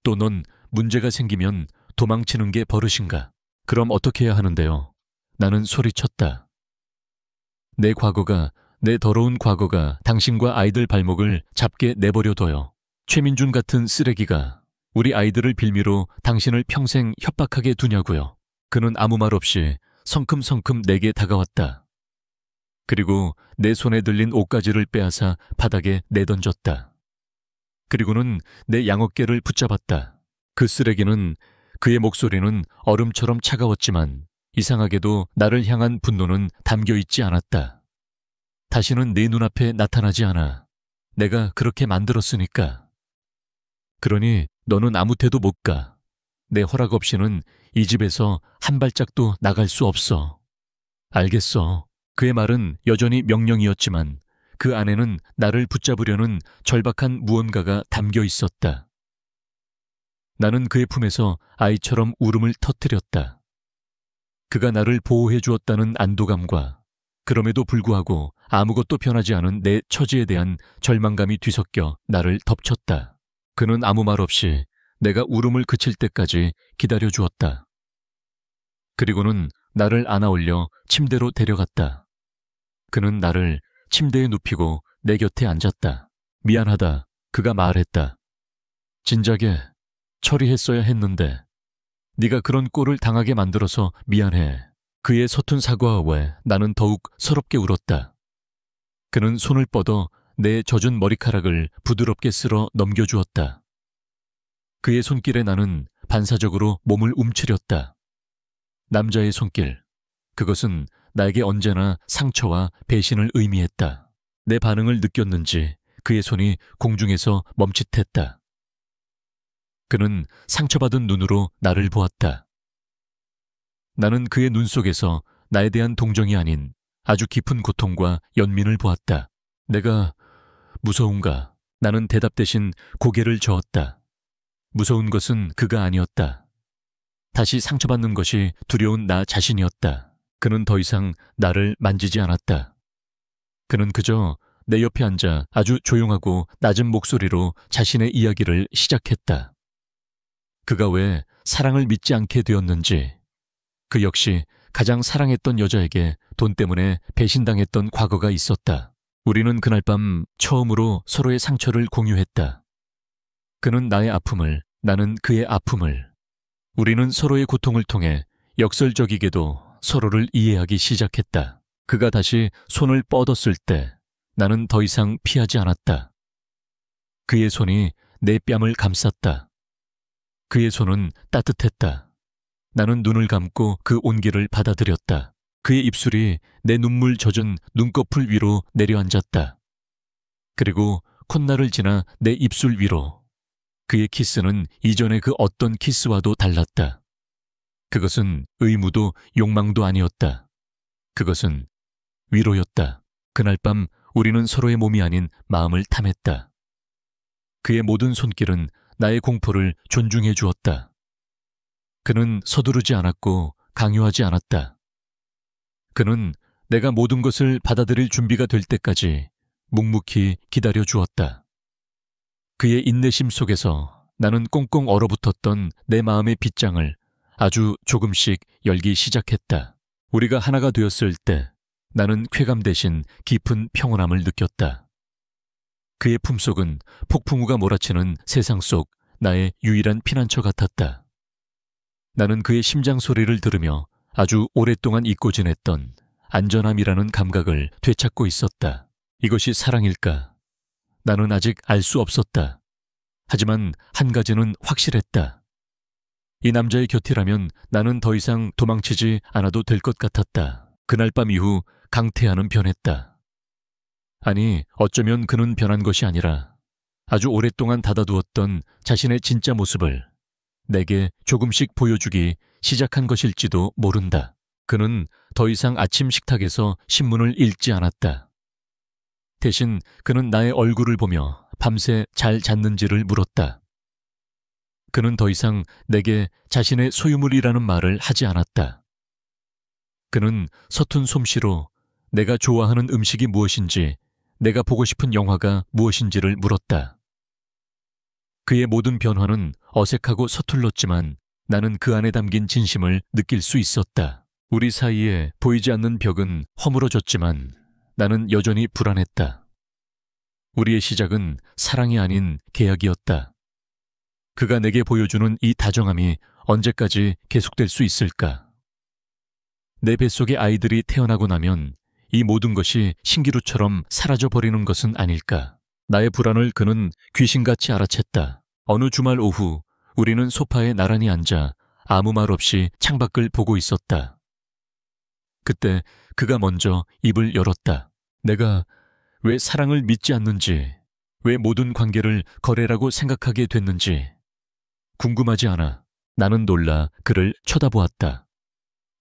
또 넌 문제가 생기면 도망치는 게 버릇인가? 그럼 어떻게 해야 하는데요? 나는 소리쳤다. 내 과거가, 내 더러운 과거가 당신과 아이들 발목을 잡게 내버려둬요. 최민준 같은 쓰레기가 우리 아이들을 빌미로 당신을 평생 협박하게 두냐고요. 그는 아무 말 없이 성큼성큼 내게 다가왔다. 그리고 내 손에 들린 옷가지를 빼앗아 바닥에 내던졌다. 그리고는 내 양어깨를 붙잡았다. 그 쓰레기는, 그의 목소리는 얼음처럼 차가웠지만 이상하게도 나를 향한 분노는 담겨있지 않았다. 다시는 내 눈앞에 나타나지 않아. 내가 그렇게 만들었으니까. 그러니 너는 아무 데도 못 가. 내 허락 없이는 이 집에서 한 발짝도 나갈 수 없어. 알겠어. 그의 말은 여전히 명령이었지만 그 안에는 나를 붙잡으려는 절박한 무언가가 담겨 있었다. 나는 그의 품에서 아이처럼 울음을 터뜨렸다. 그가 나를 보호해 주었다는 안도감과 그럼에도 불구하고 아무것도 변하지 않은 내 처지에 대한 절망감이 뒤섞여 나를 덮쳤다. 그는 아무 말 없이 내가 울음을 그칠 때까지 기다려 주었다. 그리고는 나를 안아올려 침대로 데려갔다. 그는 나를 침대에 눕히고 내 곁에 앉았다. 미안하다. 그가 말했다. 진작에 처리했어야 했는데 네가 그런 꼴을 당하게 만들어서 미안해. 그의 서툰 사과에 나는 더욱 서럽게 울었다. 그는 손을 뻗어 내 젖은 머리카락을 부드럽게 쓸어 넘겨주었다. 그의 손길에 나는 반사적으로 몸을 움츠렸다. 남자의 손길. 그것은 나에게 언제나 상처와 배신을 의미했다. 내 반응을 느꼈는지 그의 손이 공중에서 멈칫했다. 그는 상처받은 눈으로 나를 보았다. 나는 그의 눈 속에서 나에 대한 동정이 아닌 아주 깊은 고통과 연민을 보았다. 내가 무서운가? 나는 대답 대신 고개를 저었다. 무서운 것은 그가 아니었다. 다시 상처받는 것이 두려운 나 자신이었다. 그는 더 이상 나를 만지지 않았다. 그는 그저 내 옆에 앉아 아주 조용하고 낮은 목소리로 자신의 이야기를 시작했다. 그가 왜 사랑을 믿지 않게 되었는지, 그 역시 가장 사랑했던 여자에게 돈 때문에 배신당했던 과거가 있었다. 우리는 그날 밤 처음으로 서로의 상처를 공유했다. 그는 나의 아픔을, 나는 그의 아픔을. 우리는 서로의 고통을 통해 역설적이게도 서로를 이해하기 시작했다. 그가 다시 손을 뻗었을 때 나는 더 이상 피하지 않았다. 그의 손이 내 뺨을 감쌌다. 그의 손은 따뜻했다. 나는 눈을 감고 그 온기를 받아들였다. 그의 입술이 내 눈물 젖은 눈꺼풀 위로 내려앉았다. 그리고 콧날을 지나 내 입술 위로. 그의 키스는 이전의 그 어떤 키스와도 달랐다. 그것은 의무도 욕망도 아니었다. 그것은 위로였다. 그날 밤 우리는 서로의 몸이 아닌 마음을 탐했다. 그의 모든 손길은 나의 공포를 존중해 주었다. 그는 서두르지 않았고 강요하지 않았다. 그는 내가 모든 것을 받아들일 준비가 될 때까지 묵묵히 기다려 주었다. 그의 인내심 속에서 나는 꽁꽁 얼어붙었던 내 마음의 빗장을 아주 조금씩 열기 시작했다. 우리가 하나가 되었을 때 나는 쾌감 대신 깊은 평온함을 느꼈다. 그의 품속은 폭풍우가 몰아치는 세상 속 나의 유일한 피난처 같았다. 나는 그의 심장 소리를 들으며 아주 오랫동안 잊고 지냈던 안전함이라는 감각을 되찾고 있었다. 이것이 사랑일까? 나는 아직 알 수 없었다. 하지만 한 가지는 확실했다. 이 남자의 곁이라면 나는 더 이상 도망치지 않아도 될 것 같았다. 그날 밤 이후 강태하는 변했다. 아니, 어쩌면 그는 변한 것이 아니라 아주 오랫동안 닫아두었던 자신의 진짜 모습을 내게 조금씩 보여주기 시작한 것일지도 모른다. 그는 더 이상 아침 식탁에서 신문을 읽지 않았다. 대신 그는 나의 얼굴을 보며 밤새 잘 잤는지를 물었다. 그는 더 이상 내게 자신의 소유물이라는 말을 하지 않았다. 그는 서툰 솜씨로 내가 좋아하는 음식이 무엇인지, 내가 보고 싶은 영화가 무엇인지를 물었다. 그의 모든 변화는 어색하고 서툴렀지만 나는 그 안에 담긴 진심을 느낄 수 있었다. 우리 사이에 보이지 않는 벽은 허물어졌지만 나는 여전히 불안했다. 우리의 시작은 사랑이 아닌 계약이었다. 그가 내게 보여주는 이 다정함이 언제까지 계속될 수 있을까? 내 뱃속에 아이들이 태어나고 나면 이 모든 것이 신기루처럼 사라져버리는 것은 아닐까? 나의 불안을 그는 귀신같이 알아챘다. 어느 주말 오후 우리는 소파에 나란히 앉아 아무 말 없이 창밖을 보고 있었다. 그때 그가 먼저 입을 열었다. 내가 왜 사랑을 믿지 않는지, 왜 모든 관계를 거래라고 생각하게 됐는지 궁금하지 않아. 나는 놀라 그를 쳐다보았다.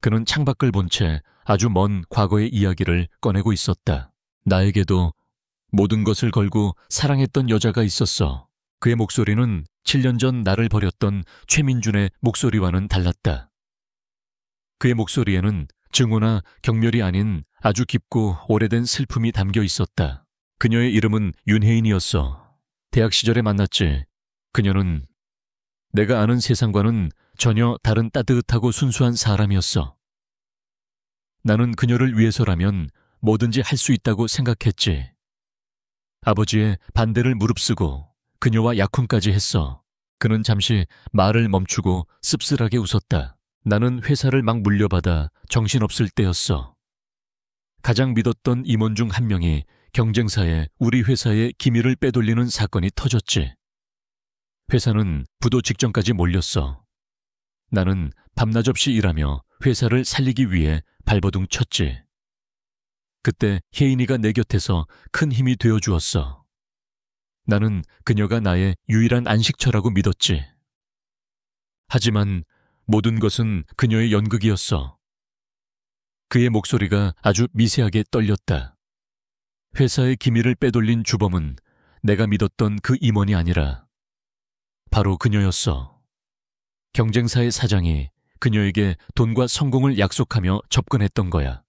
그는 창밖을 본 채 아주 먼 과거의 이야기를 꺼내고 있었다. 나에게도 모든 것을 걸고 사랑했던 여자가 있었어. 그의 목소리는 7년 전 나를 버렸던 최민준의 목소리와는 달랐다. 그의 목소리에는 증오나 경멸이 아닌 아주 깊고 오래된 슬픔이 담겨 있었다. 그녀의 이름은 윤혜인이었어. 대학 시절에 만났지. 그녀는 내가 아는 세상과는 전혀 다른 따뜻하고 순수한 사람이었어. 나는 그녀를 위해서라면 뭐든지 할 수 있다고 생각했지. 아버지의 반대를 무릅쓰고 그녀와 약혼까지 했어. 그는 잠시 말을 멈추고 씁쓸하게 웃었다. 나는 회사를 막 물려받아 정신없을 때였어. 가장 믿었던 임원 중 한 명이 경쟁사에 우리 회사의 기밀을 빼돌리는 사건이 터졌지. 회사는 부도 직전까지 몰렸어. 나는 밤낮 없이 일하며 회사를 살리기 위해 발버둥 쳤지. 그때 혜인이가 내 곁에서 큰 힘이 되어주었어. 나는 그녀가 나의 유일한 안식처라고 믿었지. 하지만 모든 것은 그녀의 연극이었어. 그의 목소리가 아주 미세하게 떨렸다. 회사의 기밀을 빼돌린 주범은 내가 믿었던 그 임원이 아니라 바로 그녀였어. 경쟁사의 사장이 그녀에게 돈과 성공을 약속하며 접근했던 거야.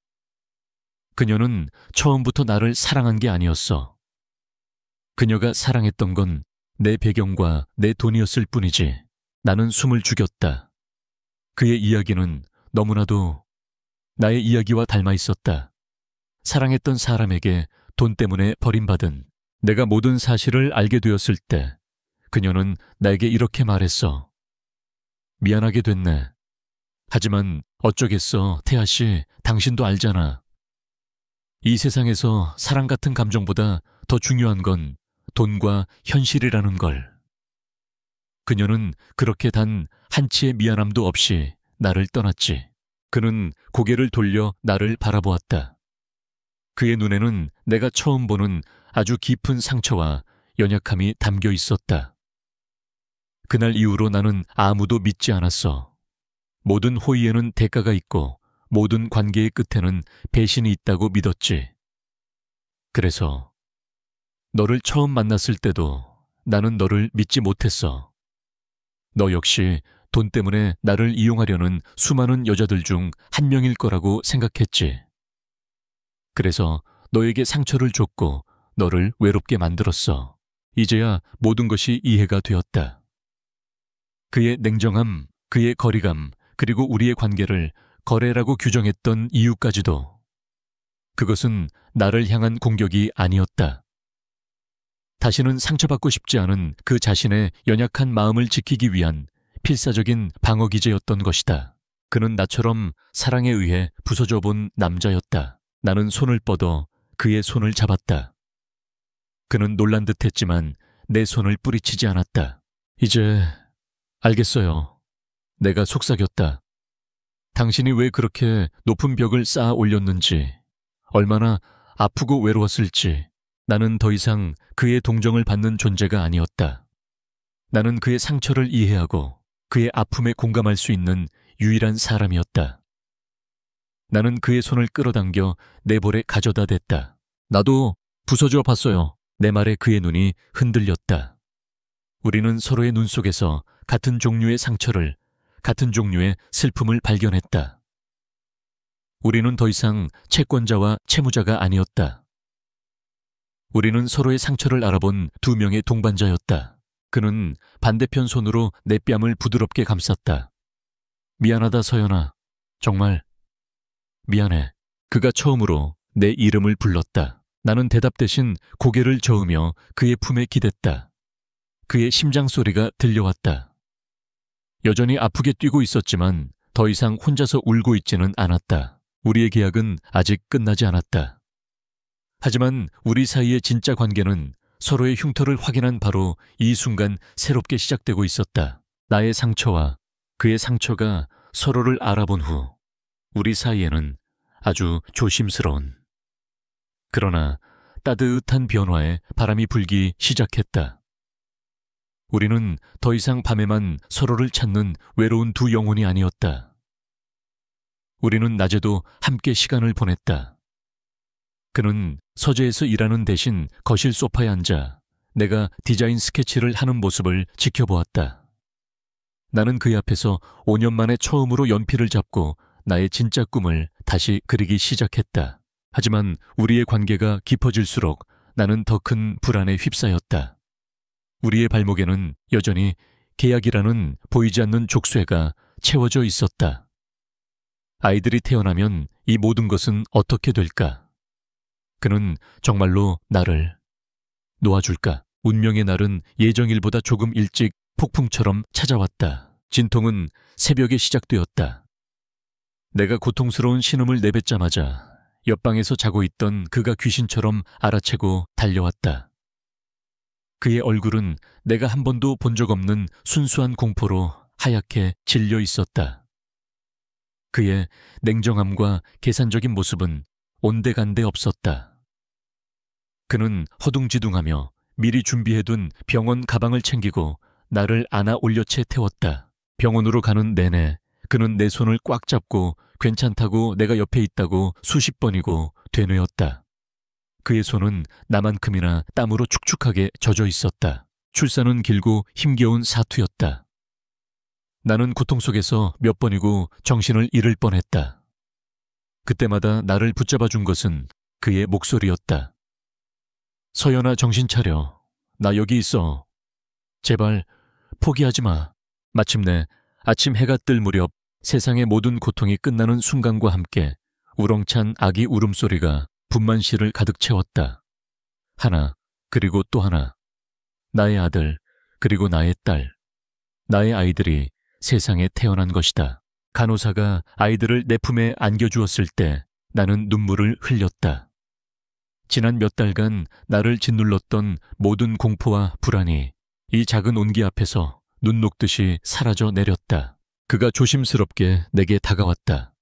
그녀는 처음부터 나를 사랑한 게 아니었어. 그녀가 사랑했던 건 내 배경과 내 돈이었을 뿐이지. 나는 숨을 죽였다. 그의 이야기는 너무나도 나의 이야기와 닮아 있었다. 사랑했던 사람에게 돈 때문에 버림받은 내가 모든 사실을 알게 되었을 때 그녀는 나에게 이렇게 말했어. 미안하게 됐네. 하지만 어쩌겠어, 태아 씨, 당신도 알잖아. 이 세상에서 사랑 같은 감정보다 더 중요한 건 돈과 현실이라는 걸. 그녀는 그렇게 단 한치의 미안함도 없이 나를 떠났지. 그는 고개를 돌려 나를 바라보았다. 그의 눈에는 내가 처음 보는 아주 깊은 상처와 연약함이 담겨 있었다. 그날 이후로 나는 아무도 믿지 않았어. 모든 호의에는 대가가 있고 모든 관계의 끝에는 배신이 있다고 믿었지. 그래서 너를 처음 만났을 때도 나는 너를 믿지 못했어. 너 역시 돈 때문에 나를 이용하려는 수많은 여자들 중 한 명일 거라고 생각했지. 그래서 너에게 상처를 줬고 너를 외롭게 만들었어. 이제야 모든 것이 이해가 되었다. 그의 냉정함, 그의 거리감, 그리고 우리의 관계를 거래라고 규정했던 이유까지도. 그것은 나를 향한 공격이 아니었다. 다시는 상처받고 싶지 않은 그 자신의 연약한 마음을 지키기 위한 필사적인 방어기제였던 것이다. 그는 나처럼 사랑에 의해 부서져 본 남자였다. 나는 손을 뻗어 그의 손을 잡았다. 그는 놀란 듯했지만 내 손을 뿌리치지 않았다. 이제 알겠어요. 내가 속삭였다. 당신이 왜 그렇게 높은 벽을 쌓아 올렸는지, 얼마나 아프고 외로웠을지. 나는 더 이상 그의 동정을 받는 존재가 아니었다. 나는 그의 상처를 이해하고 그의 아픔에 공감할 수 있는 유일한 사람이었다. 나는 그의 손을 끌어당겨 내 볼에 가져다 댔다. 나도 부서져 봤어요. 내 말에 그의 눈이 흔들렸다. 우리는 서로의 눈 속에서 같은 종류의 상처를, 같은 종류의 슬픔을 발견했다. 우리는 더 이상 채권자와 채무자가 아니었다. 우리는 서로의 상처를 알아본 두 명의 동반자였다. 그는 반대편 손으로 내 뺨을 부드럽게 감쌌다. 미안하다, 서연아. 정말 미안해. 그가 처음으로 내 이름을 불렀다. 나는 대답 대신 고개를 저으며 그의 품에 기댔다. 그의 심장 소리가 들려왔다. 여전히 아프게 뛰고 있었지만 더 이상 혼자서 울고 있지는 않았다. 우리의 계약은 아직 끝나지 않았다. 하지만 우리 사이의 진짜 관계는 서로의 흉터를 확인한 바로 이 순간 새롭게 시작되고 있었다. 나의 상처와 그의 상처가 서로를 알아본 후 우리 사이에는 아주 조심스러운, 그러나 따뜻한 변화의 바람이 불기 시작했다. 우리는 더 이상 밤에만 서로를 찾는 외로운 두 영혼이 아니었다. 우리는 낮에도 함께 시간을 보냈다. 그는 서재에서 일하는 대신 거실 소파에 앉아 내가 디자인 스케치를 하는 모습을 지켜보았다. 나는 그의 앞에서 5년 만에 처음으로 연필을 잡고 나의 진짜 꿈을 다시 그리기 시작했다. 하지만 우리의 관계가 깊어질수록 나는 더 큰 불안에 휩싸였다. 우리의 발목에는 여전히 계약이라는 보이지 않는 족쇄가 채워져 있었다. 아이들이 태어나면 이 모든 것은 어떻게 될까? 그는 정말로 나를 놓아줄까? 운명의 날은 예정일보다 조금 일찍 폭풍처럼 찾아왔다. 진통은 새벽에 시작되었다. 내가 고통스러운 신음을 내뱉자마자 옆방에서 자고 있던 그가 귀신처럼 알아채고 달려왔다. 그의 얼굴은 내가 한 번도 본 적 없는 순수한 공포로 하얗게 질려 있었다. 그의 냉정함과 계산적인 모습은 온데간데 없었다. 그는 허둥지둥하며 미리 준비해둔 병원 가방을 챙기고 나를 안아 올려 채 태웠다. 병원으로 가는 내내 그는 내 손을 꽉 잡고 괜찮다고 내가 옆에 있다고 수십 번이고 되뇌었다. 그의 손은 나만큼이나 땀으로 축축하게 젖어 있었다. 출산은 길고 힘겨운 사투였다. 나는 고통 속에서 몇 번이고 정신을 잃을 뻔했다. 그때마다 나를 붙잡아 준 것은 그의 목소리였다. 서연아, 정신 차려. 나 여기 있어. 제발 포기하지 마. 마침내 아침 해가 뜰 무렵 세상의 모든 고통이 끝나는 순간과 함께 우렁찬 아기 울음소리가 분만실을 가득 채웠다. 하나, 그리고 또 하나. 나의 아들, 그리고 나의 딸. 나의 아이들이 세상에 태어난 것이다. 간호사가 아이들을 내 품에 안겨주었을 때 나는 눈물을 흘렸다. 지난 몇 달간 나를 짓눌렀던 모든 공포와 불안이 이 작은 온기 앞에서 눈 녹듯이 사라져 내렸다. 그가 조심스럽게 내게 다가왔다.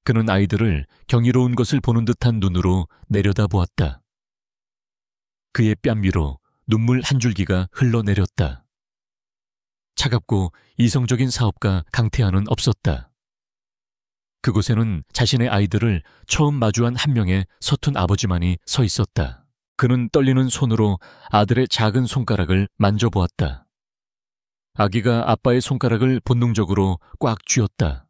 그는 아이들을 경이로운 것을 보는 듯한 눈으로 내려다보았다. 그의 뺨 위로 눈물 한 줄기가 흘러내렸다. 차갑고 이성적인 사업가 강태환은 없었다. 그곳에는 자신의 아이들을 처음 마주한 한 명의 서툰 아버지만이 서 있었다. 그는 떨리는 손으로 아들의 작은 손가락을 만져보았다. 아기가 아빠의 손가락을 본능적으로 꽉 쥐었다.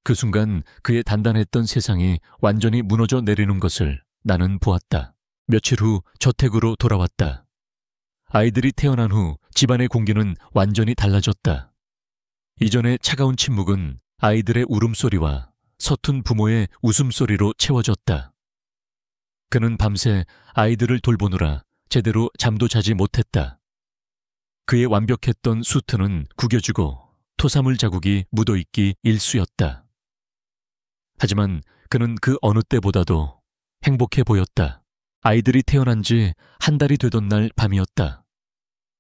그 순간 그의 단단했던 세상이 완전히 무너져 내리는 것을 나는 보았다. 며칠 후 저택으로 돌아왔다. 아이들이 태어난 후 집안의 공기는 완전히 달라졌다. 이전의 차가운 침묵은 아이들의 울음소리와 서툰 부모의 웃음소리로 채워졌다. 그는 밤새 아이들을 돌보느라 제대로 잠도 자지 못했다. 그의 완벽했던 수트는 구겨지고 토사물 자국이 묻어있기 일쑤였다. 하지만 그는 그 어느 때보다도 행복해 보였다. 아이들이 태어난 지 한 달이 되던 날 밤이었다.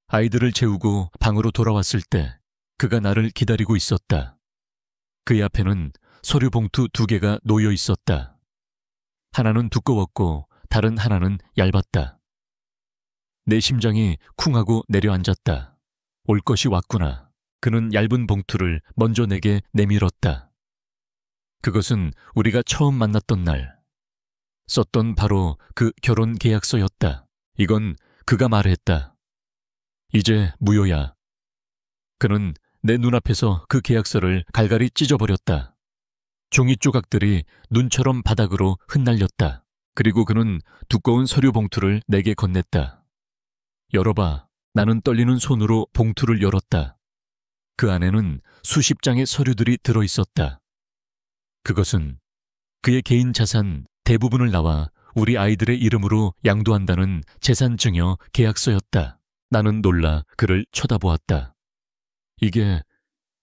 아이들을 재우고 방으로 돌아왔을 때 그가 나를 기다리고 있었다. 그의 앞에는 서류 봉투 2개가 놓여 있었다. 하나는 두꺼웠고 다른 하나는 얇았다. 내 심장이 쿵하고 내려앉았다. 올 것이 왔구나. 그는 얇은 봉투를 먼저 내게 내밀었다. 그것은 우리가 처음 만났던 날 썼던 바로 그 결혼 계약서였다. 이건 그가 말했다. 이제 무효야. 그는 내 눈앞에서 그 계약서를 갈갈이 찢어버렸다. 종이 조각들이 눈처럼 바닥으로 흩날렸다. 그리고 그는 두꺼운 서류 봉투를 내게 건넸다. 열어봐. 나는 떨리는 손으로 봉투를 열었다. 그 안에는 수십 장의 서류들이 들어있었다. 그것은 그의 개인 자산 대부분을 나와 우리 아이들의 이름으로 양도한다는 재산증여 계약서였다. 나는 놀라 그를 쳐다보았다. 이게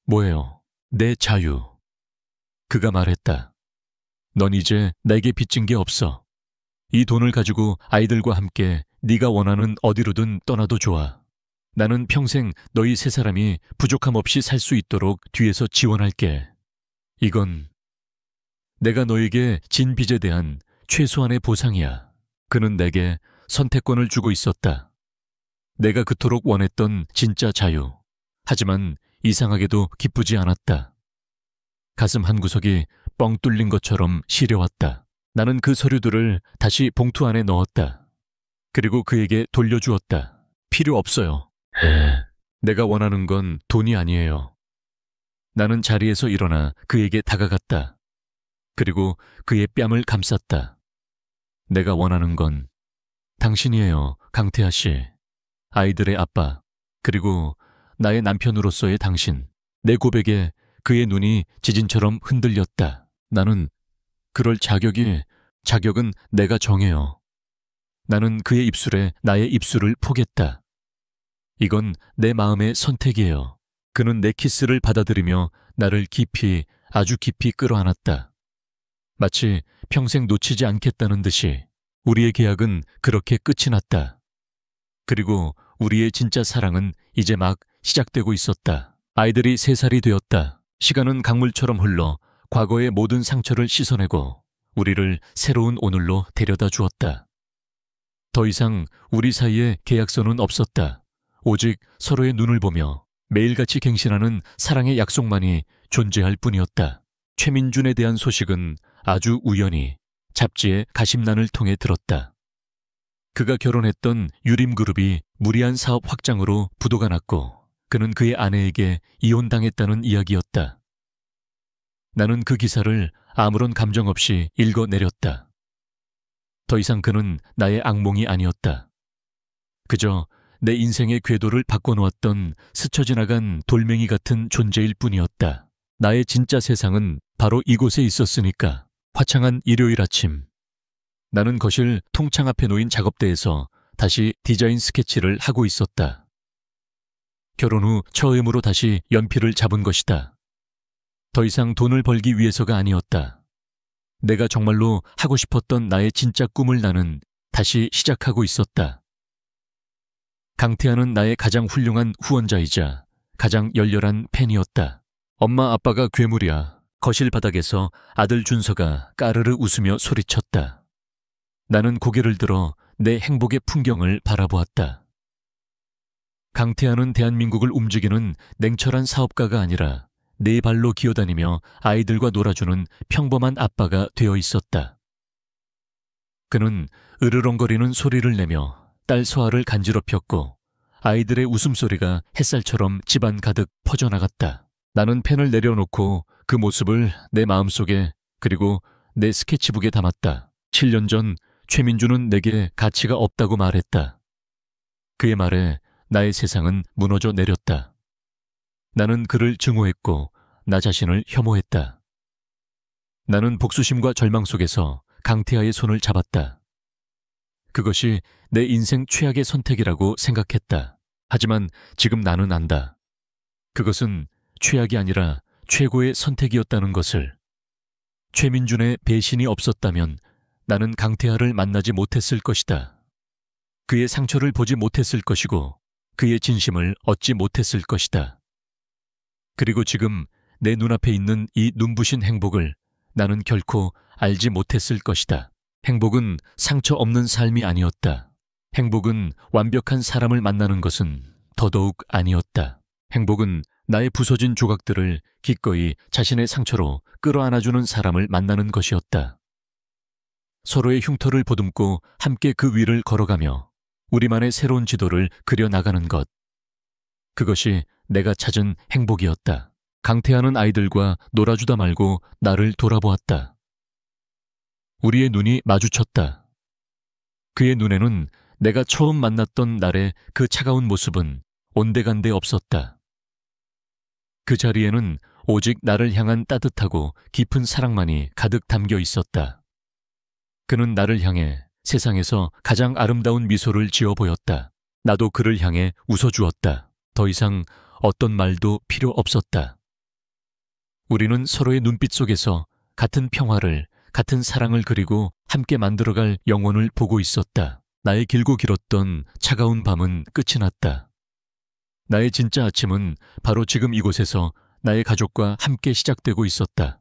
뭐예요? 내 자유. 그가 말했다. 넌 이제 내게 빚진 게 없어. 이 돈을 가지고 아이들과 함께 네가 원하는 어디로든 떠나도 좋아. 나는 평생 너희 세 사람이 부족함 없이 살 수 있도록 뒤에서 지원할게. 이건 내가 너에게 진 빚에 대한 최소한의 보상이야. 그는 내게 선택권을 주고 있었다. 내가 그토록 원했던 진짜 자유. 하지만 이상하게도 기쁘지 않았다. 가슴 한구석이 뻥 뚫린 것처럼 시려왔다. 나는 그 서류들을 다시 봉투 안에 넣었다. 그리고 그에게 돌려주었다. 필요 없어요. 내가 원하는 건 돈이 아니에요. 나는 자리에서 일어나 그에게 다가갔다. 그리고 그의 뺨을 감쌌다. 내가 원하는 건 당신이에요, 강태하 씨. 아이들의 아빠, 그리고 나의 남편으로서의 당신. 내 고백에 그의 눈이 지진처럼 흔들렸다. 나는 그럴 자격은 내가 정해요. 나는 그의 입술에 나의 입술을 포겠다. 이건 내 마음의 선택이에요. 그는 내 키스를 받아들이며 나를 깊이, 아주 깊이 끌어안았다. 마치 평생 놓치지 않겠다는 듯이 우리의 계약은 그렇게 끝이 났다. 그리고 우리의 진짜 사랑은 이제 막 시작되고 있었다. 아이들이 3살이 되었다. 시간은 강물처럼 흘러 과거의 모든 상처를 씻어내고 우리를 새로운 오늘로 데려다 주었다. 더 이상 우리 사이에 계약서는 없었다. 오직 서로의 눈을 보며 매일같이 갱신하는 사랑의 약속만이 존재할 뿐이었다. 최민준에 대한 소식은 아주 우연히 잡지의 가심란을 통해 들었다. 그가 결혼했던 유림그룹이 무리한 사업 확장으로 부도가 났고 그는 그의 아내에게 이혼당했다는 이야기였다. 나는 그 기사를 아무런 감정 없이 읽어내렸다. 더 이상 그는 나의 악몽이 아니었다. 그저 내 인생의 궤도를 바꿔놓았던 스쳐 지나간 돌멩이 같은 존재일 뿐이었다. 나의 진짜 세상은 바로 이곳에 있었으니까. 화창한 일요일 아침. 나는 거실 통창 앞에 놓인 작업대에서 다시 디자인 스케치를 하고 있었다. 결혼 후 처음으로 다시 연필을 잡은 것이다. 더 이상 돈을 벌기 위해서가 아니었다. 내가 정말로 하고 싶었던 나의 진짜 꿈을 나는 다시 시작하고 있었다. 강태하는 나의 가장 훌륭한 후원자이자 가장 열렬한 팬이었다. 엄마 아빠가 괴물이야. 거실 바닥에서 아들 준서가 까르르 웃으며 소리쳤다. 나는 고개를 들어 내 행복의 풍경을 바라보았다. 강태하는 대한민국을 움직이는 냉철한 사업가가 아니라 네 발로 기어다니며 아이들과 놀아주는 평범한 아빠가 되어 있었다. 그는 으르렁거리는 소리를 내며 딸 서아를 간지럽혔고 아이들의 웃음소리가 햇살처럼 집안 가득 퍼져나갔다. 나는 펜을 내려놓고 그 모습을 내 마음속에 그리고 내 스케치북에 담았다. 7년 전 최민주는 내게 가치가 없다고 말했다. 그의 말에 나의 세상은 무너져 내렸다. 나는 그를 증오했고 나 자신을 혐오했다. 나는 복수심과 절망 속에서 강태하의 손을 잡았다. 그것이 내 인생 최악의 선택이라고 생각했다. 하지만 지금 나는 안다. 그것은 최악이 아니라 최고의 선택이었다는 것을. 최민준의 배신이 없었다면 나는 강태하를 만나지 못했을 것이다. 그의 상처를 보지 못했을 것이고 그의 진심을 얻지 못했을 것이다. 그리고 지금 내 눈앞에 있는 이 눈부신 행복을 나는 결코 알지 못했을 것이다. 행복은 상처 없는 삶이 아니었다. 행복은 완벽한 사람을 만나는 것은 더더욱 아니었다. 행복은 나의 부서진 조각들을 기꺼이 자신의 상처로 끌어안아주는 사람을 만나는 것이었다. 서로의 흉터를 보듬고 함께 그 위를 걸어가며 우리만의 새로운 지도를 그려나가는 것. 그것이 내가 찾은 행복이었다. 강퇴하는 아이들과 놀아주다 말고 나를 돌아보았다. 우리의 눈이 마주쳤다. 그의 눈에는 내가 처음 만났던 날의 그 차가운 모습은 온데간데 없었다. 그 자리에는 오직 나를 향한 따뜻하고 깊은 사랑만이 가득 담겨 있었다. 그는 나를 향해 세상에서 가장 아름다운 미소를 지어 보였다. 나도 그를 향해 웃어주었다. 더 이상 어떤 말도 필요 없었다. 우리는 서로의 눈빛 속에서 같은 평화를, 같은 사랑을 그리고 함께 만들어갈 영혼을 보고 있었다. 나의 길고 길었던 차가운 밤은 끝이 났다. 나의 진짜 아침은 바로 지금 이곳에서 나의 가족과 함께 시작되고 있었다.